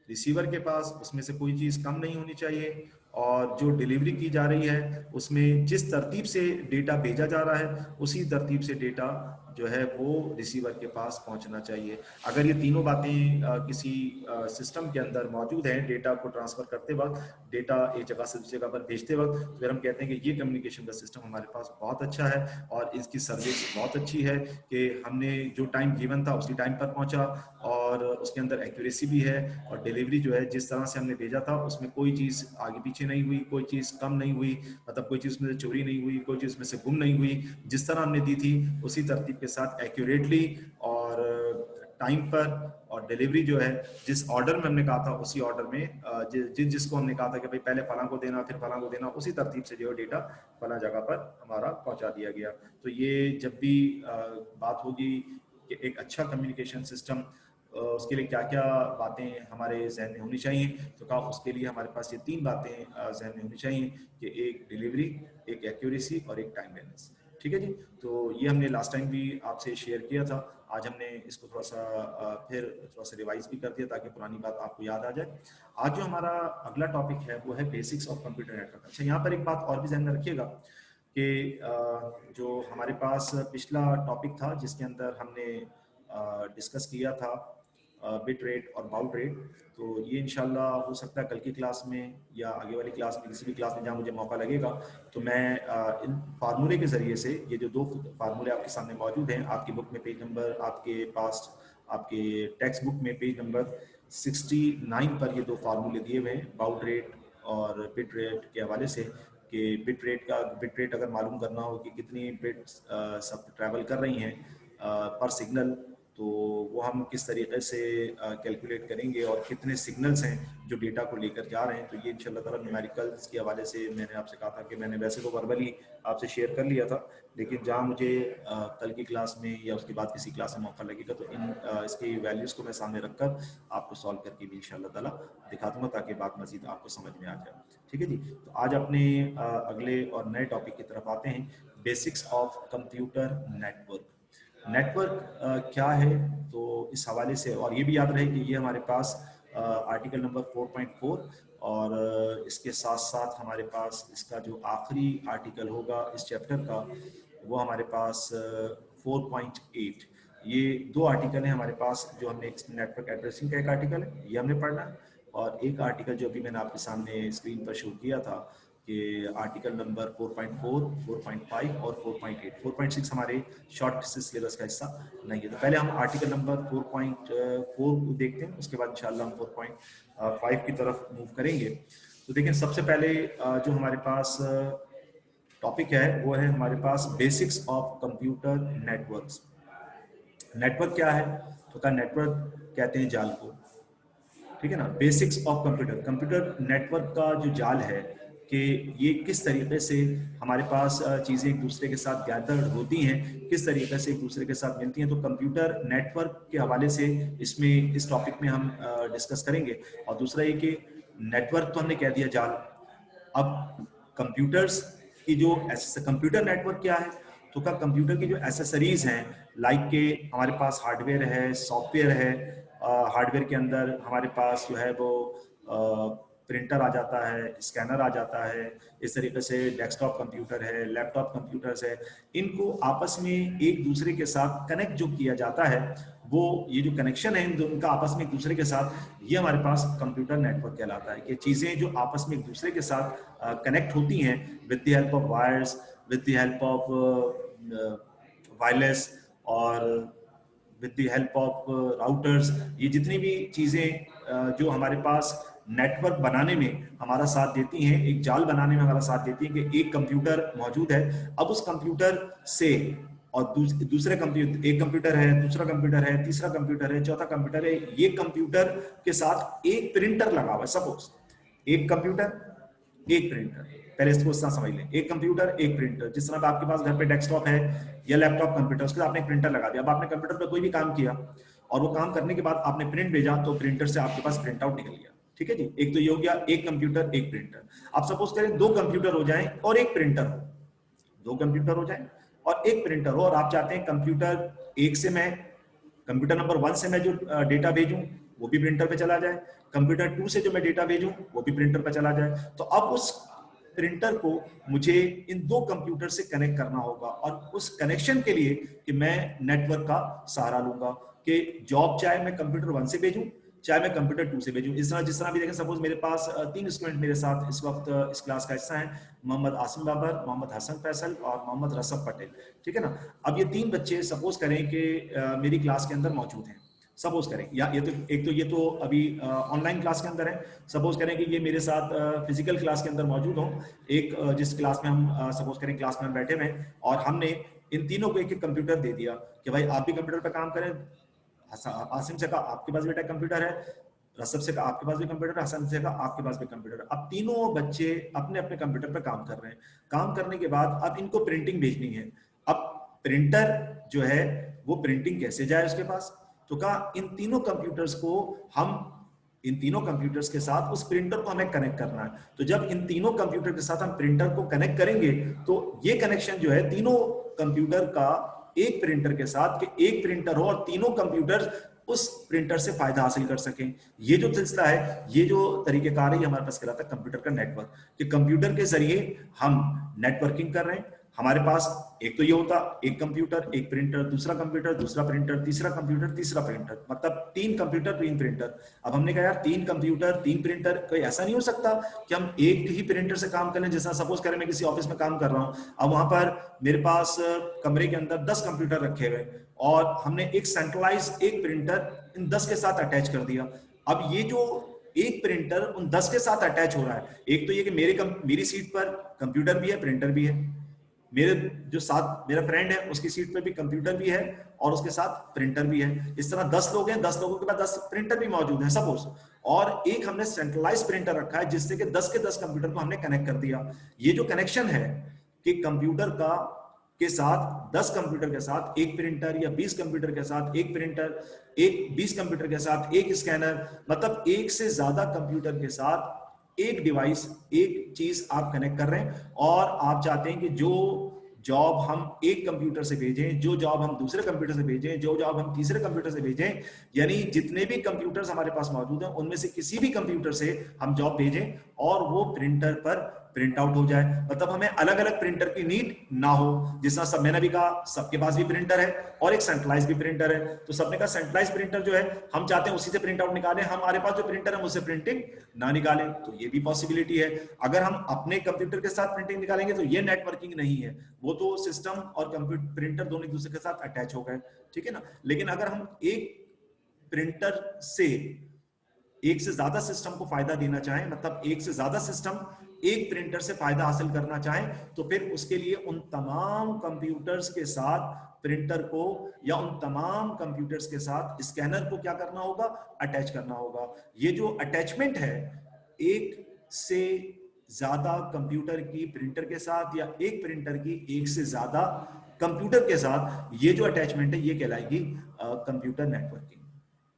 रिसीवर के पास उसमें से कोई चीज कम नहीं होनी चाहिए, और जो डिलीवरी की जा रही है उसमें जिस तरतीब से डेटा भेजा जा रहा है उसी तरतीब से डेटा जो है वो रिसीवर के पास पहुंचना चाहिए। अगर ये तीनों बातें किसी सिस्टम के अंदर मौजूद हैं, डेटा को ट्रांसफर करते वक्त, डेटा एक जगह से दूसरी जगह पर भेजते वक्त, तो फिर हम कहते हैं कि ये कम्युनिकेशन का सिस्टम हमारे पास बहुत अच्छा है और इसकी सर्विस बहुत अच्छी है कि हमने जो टाइम गिवन था उसी टाइम पर पहुंचा, और उसके अंदर एक्यूरेसी भी है, और डिलीवरी जो है जिस तरह से हमने भेजा था उसमें कोई चीज़ आगे पीछे नहीं हुई, कोई चीज़ कम नहीं हुई, मतलब कोई चीज़ में से चोरी नहीं हुई, कोई चीज़ में से गुम नहीं हुई, जिस तरह हमने दी थी उसी तरतीब के साथ एक्यूरेटली और टाइम पर, और डिलीवरी जो है जिस ऑर्डर में हमने कहा था उसी ऑर्डर में जिसको हमने कहा था कि भाई पहले फलां को देना फिर फलां को देना, उसी तरतीब से जो है डेटा फलां जगह पर हमारा पहुंचा दिया गया। तो ये जब भी बात होगी कि एक अच्छा कम्युनिकेशन सिस्टम उसके लिए क्या क्या बातें हमारे जहन में होनी चाहिए, तो कहा उसके लिए हमारे पास ये तीन बातें जहन में होनी चाहिए कि एक डिलीवरी, एक एक्यूरेसी और एक टाइमलीनेस। ठीक है जी, तो ये हमने लास्ट टाइम भी आपसे शेयर किया था, आज हमने इसको थोड़ा सा फिर थोड़ा सा रिवाइज भी कर दिया ताकि पुरानी बात आपको याद आ जाए। आज जो हमारा अगला टॉपिक है वो है बेसिक्स ऑफ कंप्यूटर नेटवर्क। अच्छा, यहाँ पर एक बात और भी ध्यान में रखिएगा कि जो हमारे पास पिछला टॉपिक था जिसके अंदर हमने डिस्कस किया था बिट रेट और बाउट रेट, तो ये इंशाल्लाह हो सकता है कल की क्लास में या आगे वाली क्लास में, किसी भी क्लास में जहाँ मुझे मौका लगेगा, तो मैं इन फार्मूले के ज़रिए से, ये जो दो फार्मूले आपके सामने मौजूद हैं, आपकी बुक में पेज नंबर, आपके पास आपके टेक्स्ट बुक में पेज नंबर 69 पर ये दो फार्मूले दिए हुए हैं बाउट रेट और बिट रेट के हवाले से, कि बिट रेट अगर मालूम करना हो कि कितनी बिट्स सब ट्रैवल कर रही हैं पर सिग्नल, तो वो हम किस तरीके से कैलकुलेट करेंगे और कितने सिग्नल्स हैं जो डेटा को लेकर जा रहे हैं। तो ये इंशाल्लाह ताला न्यूमेरिकल्स के हवाले से मैंने आपसे कहा था कि मैंने वैसे तो वर्बली आपसे शेयर कर लिया था, लेकिन जहाँ मुझे कल की क्लास में या उसके बाद किसी क्लास में मौका लगेगा तो इसकी वैल्यूज़ को मैं सामने रखकर आपको सॉल्व करके भी इंशाल्लाह ताला दिखा दूंगा ताकि बात मज़ीद आपको समझ में आ जाए। ठीक है जी, तो आज अपने अगले और नए टॉपिक की तरफ आते हैं, basics of computer network. Network क्या है, तो इस हवाले से, और ये भी याद रहे कि ये हमारे पास आर्टिकल नंबर 4.4 और इसके साथ साथ हमारे पास इसका जो आखिरी आर्टिकल होगा इस चैप्टर का वो हमारे पास 4.8। ये दो आर्टिकल हैं हमारे पास जो हमने, नेटवर्क एड्रेसिंग का एक आर्टिकल है ये हमने पढ़ना है, और एक आर्टिकल जो अभी मैंने आपके सामने स्क्रीन पर शो किया था कि आर्टिकल नंबर 4.4, 4.5 और 4.8। 4.6 हमारे शॉर्ट सिलेबस का हिस्सा नहीं है। तो पहले हम आर्टिकल नंबर 4.4 को देखते हैं, उसके बाद इंशाल्लाह हम 4.5 की तरफ मूव करेंगे। तो देखिए, सबसे पहले जो हमारे पास टॉपिक है वो है हमारे पास basics of computer networks. Network क्या है, तो क्या नेटवर्क कहते हैं जाल को, ठीक है ना। Basics of computer, computer network का जो जाल है कि ये किस तरीके से हमारे पास चीज़ें एक दूसरे के साथ गैदर्ड होती हैं, किस तरीके से एक दूसरे के साथ मिलती हैं, तो कंप्यूटर नेटवर्क के हवाले से इसमें इस टॉपिक में हम डिस्कस करेंगे। और दूसरा ये कि नेटवर्क तो हमने कह दिया जाल, अब कंप्यूटर्स की जो कंप्यूटर नेटवर्क क्या है, तो क्या कंप्यूटर की जो एसेसरीज हैं, लाइक के हमारे पास हार्डवेयर है, सॉफ्टवेयर है, हार्डवेयर के अंदर हमारे पास जो है वो प्रिंटर आ जाता है, स्कैनर आ जाता है, इस तरीके से डेस्कटॉप कंप्यूटर है, लैपटॉप कंप्यूटर्स है, इनको आपस में एक दूसरे के साथ कनेक्ट जो किया जाता है, वो ये जो कनेक्शन है उनका आपस में एक दूसरे के साथ, ये हमारे पास कंप्यूटर नेटवर्क कहलाता है। कि चीज़ें जो आपस में एक दूसरे के साथ कनेक्ट होती हैं with the help of wires, with the help of wireless और with the help of routers, ये जितनी भी चीज़ें जो हमारे पास नेटवर्क बनाने में हमारा साथ देती हैं, एक जाल बनाने में हमारा साथ देती हैं, कि एक कंप्यूटर मौजूद है, अब उस कंप्यूटर से और दूसरे कंप्यूटर, एक कंप्यूटर है, दूसरा कंप्यूटर है, तीसरा कंप्यूटर है, चौथा कंप्यूटर है, ये कंप्यूटर के साथ एक प्रिंटर लगा हुआ है। सपोज एक कंप्यूटर एक प्रिंटर, पहले इसको इतना समझ लें, एक कंप्यूटर एक प्रिंटर। जिस तरह आपके पास घर पे डेस्कटॉप है या लैपटॉप कंप्यूटर, उसके साथ आपने प्रिंटर लगा दिया। अब आपने कंप्यूटर पे कोई भी काम किया और वो काम करने के बाद आपने प्रिंट भेजा, तो प्रिंटर से आपके पास प्रिंट आउट निकल गया। ठीक है जी, एक तो ये हो गया एक कंप्यूटर एक प्रिंटर। आप सपोज करें दो कंप्यूटर हो जाएं और एक प्रिंटर हो, दो कंप्यूटर हो जाएं और एक प्रिंटर हो, और आप चाहते हैं कंप्यूटर एक से मैं कंप्यूटर नंबर 1 से मैं जो डेटा भेजूं वो भी प्रिंटर पे चला जाए, कंप्यूटर 2 से जो मैं डेटा भेजूं वो भी प्रिंटर पे चला जाए। तो अब उस प्रिंटर को मुझे इन दो कंप्यूटर से कनेक्ट करना होगा, और उस कनेक्शन के लिए कि मैं नेटवर्क का सहारा लूंगा कि जॉब चाहे मैं कंप्यूटर 1 से भेजूं चाहे मैं कंप्यूटर 2 से भेजूं। इस तरह जिस तरह भी देखें, सपोज मेरे पास 3 स्टूडेंट मेरे साथ इस वक्त इस क्लास का हिस्सा है, मोहम्मद आसिम बाबर, मोहम्मद हसन फैसल और मोहम्मद रसफ पटेल, ठीक है ना। अब ये 3 बच्चे सपोज करें कि मेरी क्लास के अंदर मौजूद हैं, सपोज करें, या ये तो अभी ऑनलाइन क्लास के अंदर है। सपोज करें कि ये मेरे साथ फिजिकल क्लास के अंदर मौजूद हो, एक जिस क्लास में हम सपोज करें क्लास में हम बैठे हुए हैं, और हमने इन तीनों को एक एक कंप्यूटर दे दिया कि भाई आप भी कंप्यूटर पर काम करें। आसिम से कहा आपके पास बेटा कंप्यूटर है, रसब से कहा आपके पास भी कंप्यूटर है, हसन से कहा आपके पास भी कंप्यूटर है। अब तीनों बच्चे अपने अपने कंप्यूटर पर काम कर रहे हैं। काम करने के बाद अब इनको प्रिंटिंग भेजनी है। अब प्रिंटर जो है वो प्रिंटिंग कैसे जाए उसके पास, तो कहा इन तीनों कंप्यूटर्स को हम इन तीनों कंप्यूटर्स के साथ उस प्रिंटर को हमें कनेक्ट करना है। तो जब इन तीनों कंप्यूटर के साथ हम प्रिंटर को कनेक्ट करेंगे तो ये कनेक्शन जो है तीनों कंप्यूटर का एक प्रिंटर के साथ, कि एक प्रिंटर हो और तीनों कंप्यूटर उस प्रिंटर से फायदा हासिल कर सकें। ये जो सिलसिला है, ये जो तरीकेकार है, हमारे पास कहलाता है कंप्यूटर का नेटवर्क, कि कंप्यूटर के जरिए हम नेटवर्किंग कर रहे हैं। हमारे पास एक तो ये होता एक कंप्यूटर एक प्रिंटर, दूसरा कंप्यूटर दूसरा प्रिंटर, तीसरा कंप्यूटर तीसरा प्रिंटर, मतलब 3 कंप्यूटर 3 प्रिंटर। अब हमने कहा यार 3 कंप्यूटर 3 प्रिंटर, कोई ऐसा नहीं हो सकता कि हम एक ही प्रिंटर से काम कर लें। जैसा सपोज करें मैं किसी ऑफिस में काम कर रहा हूं, अब वहां पर मेरे पास कमरे के अंदर 10 कंप्यूटर रखे हुए, और हमने एक सेंट्रलाइज एक प्रिंटर इन 10 के साथ अटैच कर दिया। अब ये जो एक प्रिंटर उन 10 के साथ अटैच हो रहा है, एक तो ये कि मेरी सीट पर कंप्यूटर भी है प्रिंटर भी है, मेरे जो साथ मेरा फ्रेंड है उसकी सीट पे भी कंप्यूटर भी है और उसके साथ प्रिंटर भी है। इस तरह 10 लोग हैं, 10 लोगों के पास 10 प्रिंटर भी मौजूद है सपोज, और एक हमने सेंट्रलाइज प्रिंटर रखा है जिससे कि 10 के 10 कंप्यूटर को हमने कनेक्ट कर दिया। ये जो कनेक्शन है कि कंप्यूटर का के साथ 10 कंप्यूटर के साथ एक प्रिंटर, या 20 कंप्यूटर के साथ एक प्रिंटर, एक 20 कंप्यूटर के साथ एक स्कैनर, मतलब एक से ज्यादा कंप्यूटर के साथ एक डिवाइस एक चीज आप कनेक्ट कर रहे हैं, और आप चाहते हैं कि जो जॉब हम एक कंप्यूटर से भेजें, जो जॉब हम दूसरे कंप्यूटर से भेजें, जो जॉब हम तीसरे कंप्यूटर से भेजें, यानी जितने भी कंप्यूटर्स हमारे पास मौजूद हैं उनमें से किसी भी कंप्यूटर से हम जॉब भेजें और वो प्रिंटर पर प्रिंट आउट हो जाए। मतलब हमें अलग अलग प्रिंटर की नीड ना हो। जिस तरह सब मैंने भी कहा सबके पास भी प्रिंटर है और एक सेंट्रलाइज भी प्रिंटर है, तो सबने कहा सेंट्रलाइज प्रिंटर जो है हम चाहते हैं उसी से प्रिंट आउट निकालें, हमारे पास जो प्रिंटर है उससे प्रिंटिंग ना निकालें, तो ये भी पॉसिबिलिटी है। अगर हम अपने कंप्यूटर के साथ प्रिंटिंग निकालेंगे तो ये नेटवर्किंग नहीं है, वो तो सिस्टम और कंप्यूटर प्रिंटर दोनों एक दूसरे के साथ अटैच हो गए, ठीक है ना। लेकिन अगर हम एक प्रिंटर से एक से ज्यादा सिस्टम को फायदा देना चाहें, मतलब एक से ज्यादा सिस्टम एक प्रिंटर से फायदा हासिल करना चाहें, तो फिर उसके लिए उन तमाम कंप्यूटर्स के साथ प्रिंटर को या उन तमाम कंप्यूटर्स के साथ स्कैनर को क्या करना होगा, अटैच करना होगा। ये जो अटैचमेंट है एक से ज्यादा कंप्यूटर की प्रिंटर के साथ या एक प्रिंटर की एक से ज्यादा कंप्यूटर के साथ, ये जो अटैचमेंट है ये कहलाएगी कंप्यूटर नेटवर्किंग,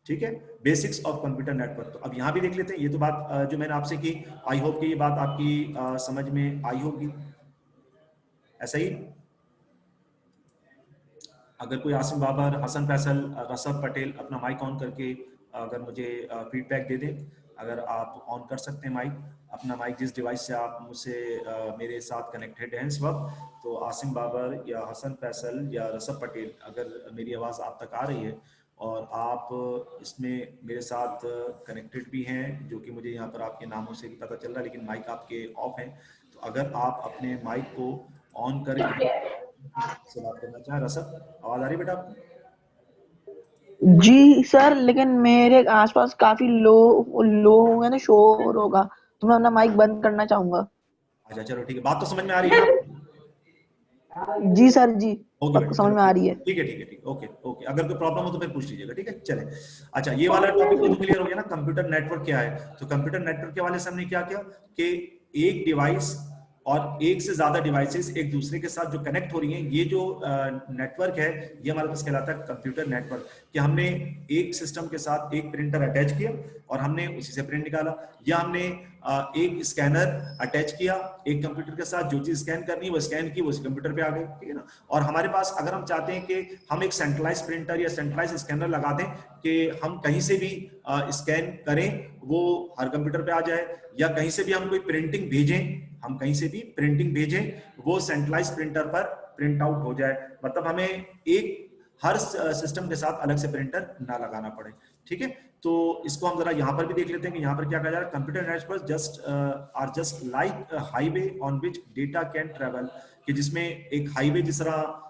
ठीक है, बेसिक्स ऑफ कंप्यूटर नेटवर्क। तो अब यहां भी देख लेते हैं, ये तो बात जो मैंने आपसे की, आई होप कि ये बात आपकी समझ में आई होगी, ऐसा ही। अगर कोई आसिम बाबर, हसन फैसल, रसद पटेल अपना माइक ऑन करके अगर मुझे फीडबैक दे दें, अगर आप ऑन कर सकते हैं माइक, अपना माइक जिस डिवाइस से आप मुझसे मेरे साथ कनेक्टेड हैं इस वक्त, तो आसिम बाबर या हसन फैसल या रसद पटेल, अगर मेरी आवाज़ आप तक आ रही है और आप इसमें मेरे साथ कनेक्टेड भी हैं, जो कि मुझे यहाँ पर आपके नामों से भी पता चल रहा है, लेकिन माइक आपके ऑफ हैं, तो अगर आप अपने माइक को ऑन करके से बात करना चाहें। रसद, आवाज आ रही बेटा आपको? जी सर, लेकिन मेरे आसपास काफी लो लो होगा ना, शोर होगा, तो मैं अपना माइक बंद करना चाहूंगा। अच्छा चलो ठीक है, बात तो समझ में आ रही है ना? जी सर जी, ओके पक्का बेटा, समझ चलो में आ रही है। ठीक है ठीक है ठीक है, ओके ओके, अगर कोई प्रॉब्लम हो तो फिर पूछ लीजिएगा, ठीक है, चले। अच्छा, ये वाला टॉपिक तो क्लियर हो गया ना, कंप्यूटर नेटवर्क क्या है। तो कंप्यूटर नेटवर्क के वाले से हमने क्या किया कि एक डिवाइस और एक से ज्यादा डिवाइसेस एक दूसरे के साथ जो कनेक्ट हो रही हैं, ये जो नेटवर्क है ये हमारे पास कहलाता है कंप्यूटर नेटवर्क, कि हमने एक सिस्टम के साथ एक प्रिंटर अटैच किया और हमने उसी से प्रिंट निकाला, या हमने एक स्कैनर अटैच किया एक कंप्यूटर के साथ, जो चीज स्कैन करनी है वो स्कैन की, वो उस कंप्यूटर पे आ गई, ठीक है ना। और हमारे पास अगर हम चाहते हैं कि हम एक सेंट्रलाइज प्रिंटर या सेंट्रलाइज स्कैनर लगा दें कि हम कहीं से भी स्कैन करें वो हर कंप्यूटर पे आ जाए, या कहीं से भी हम कोई प्रिंटिंग भेजें, हम कहीं से भी प्रिंटिंग भेजें वो सेंट्रलाइज प्रिंटर पर प्रिंट आउट हो जाए, मतलब हमें एक हर सिस्टम के साथ अलग से प्रिंटर ना लगाना पड़े, ठीक है। तो इसको हम जरा यहाँ पर भी देख लेते हैं कि यहाँ पर क्या कहा जा रहा है। Computer network just like highway on which data can travel, कि जिसमें एक हाईवे जिस तरह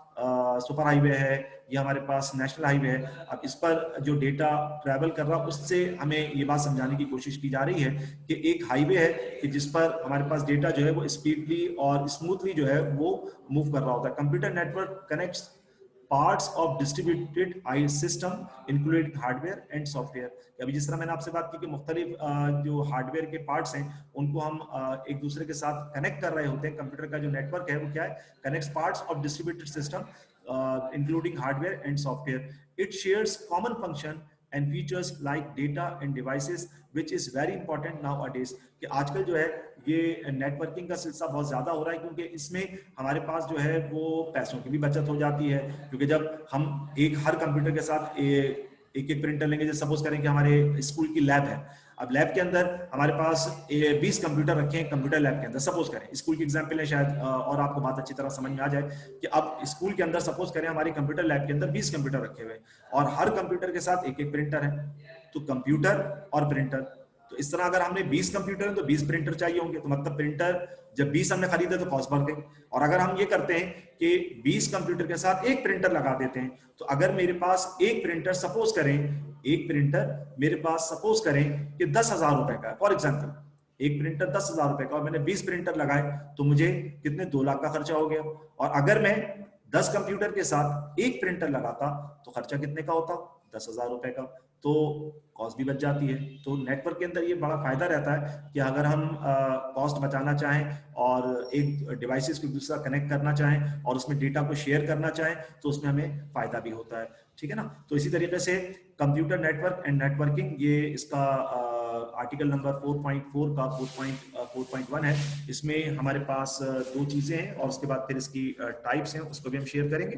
सुपर हाईवे है या हमारे पास नेशनल हाईवे है, अब इस पर जो डेटा ट्रैवल कर रहा है उससे हमें ये बात समझाने की कोशिश की जा रही है कि एक हाईवे है कि जिस पर हमारे पास डेटा जो है वो स्पीडली और स्मूथली जो है वो मूव कर रहा होता है। Computer network connects parts of distributed I system including hardware and software. अभी जिस तरह मैंने आपसे बात की कि मुख्तलिफ जो हार्डवेयर के पार्ट्स हैं उनको हम एक दूसरे के साथ कनेक्ट कर रहे होते हैं। कंप्यूटर का जो नेटवर्क है वो क्या है, connects parts of distributed system including hardware and software. It shares common function and features like data and devices which is very important nowadays। कि आजकल जो है ये नेटवर्किंग का सिलसिला बहुत ज्यादा हो रहा है, क्योंकि इसमें हमारे पास जो है वो पैसों की भी बचत हो जाती है, क्योंकि जब हम हर कंप्यूटर के साथ एक एक प्रिंटर लेंगे, जैसे सपोज करें कि हमारे स्कूल की लैब है, अब लैब के अंदर हमारे पास 20 कंप्यूटर रखे हैं कंप्यूटर लैब के अंदर, सपोज करें स्कूल की एग्जांपल है शायद और आपको बात अच्छी तरह समझ में आ जाए कि अब स्कूल के अंदर सपोज करें हमारी कंप्यूटर लैब के अंदर 20 कंप्यूटर रखे हुए और हर कंप्यूटर के साथ एक एक प्रिंटर है, तो कंप्यूटर और प्रिंटर, तो इस तरह अगर हमने 20 कंप्यूटर है तो 20 प्रिंटर चाहिए होंगे, तो मतलब प्रिंटर जब 20 हमने खरीदे तो कॉस्ट बढ़ गई। और अगर हम ये करते हैं कि 20 कंप्यूटर के साथ एक प्रिंटर लगा देते हैं, तो अगर मेरे पास एक प्रिंटर सपोज करें मेरे पास सपोज करें कि 10,000 रुपए का है, फॉर एग्जाम्पल एक प्रिंटर 10,000 रुपए का और मैंने 20 प्रिंटर लगाए तो मुझे कितने 2 लाख का खर्चा हो गया। और अगर मैं 10 कंप्यूटर के साथ एक प्रिंटर लगाता तो खर्चा कितने का होता, 10,000 रुपए का, तो कॉस्ट भी बच जाती है। तो नेटवर्क के अंदर ये बड़ा फायदा रहता है कि अगर हम कॉस्ट बचाना चाहें और एक डिवाइसेस को एक दूसरा कनेक्ट करना चाहें और उसमें डेटा को शेयर करना चाहें तो उसमें हमें फायदा भी होता है, ठीक है ना। तो इसी तरीके से कंप्यूटर नेटवर्क एंड नेटवर्किंग, ये इसका आर्टिकल नंबर 4.4 का 4.1 है। इसमें हमारे पास 2 चीजें हैं और उसके बाद फिर इसकी टाइप्स हैं, उसको भी हम शेयर करेंगे।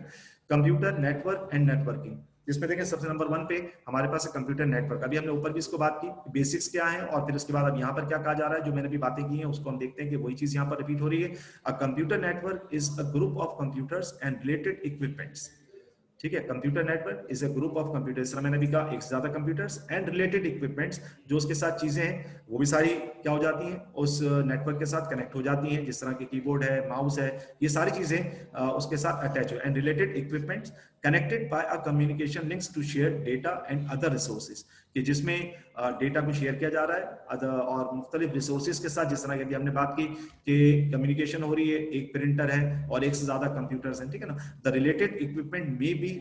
कंप्यूटर नेटवर्क एंड नेटवर्किंग, जिसमें देखें सबसे नंबर 1 पे हमारे पास है कंप्यूटर नेटवर्क। अभी हमने ऊपर भी इसको बात की बेसिक्स क्या है और फिर उसके बाद अब यहाँ पर क्या कहा जा रहा है, जो मैंने भी बातें की हैं उसको हम देखते हैं कि वही चीज यहाँ पर रिपीट हो रही है। A computer network is a group of computers and related equipments, ठीक है। Computer network is a group of computers, इस तरह मैंने भी कहा एक से ज्यादा कंप्यूटर्स एंड रिलेटेड इक्विपमेंट्स, जो उसके साथ चीजें हैं वो भी सारी क्या हो जाती हैं उस नेटवर्क के साथ कनेक्ट हो जाती हैं, जिस तरह के कीबोर्ड है, माउस है, ये सारी चीजें उसके साथ अटैच हो। And related equipments connected by a communication links to share data and other resources, कि जिसमें डेटा को शेयर किया जा रहा है और मुख्तलिफ रिसोर्सेज के साथ, जिस तरह की हमने बात की कि कम्युनिकेशन हो रही है, एक प्रिंटर है और एक से ज्यादा कंप्यूटर्स हैं, ठीक है ना। The related equipment may be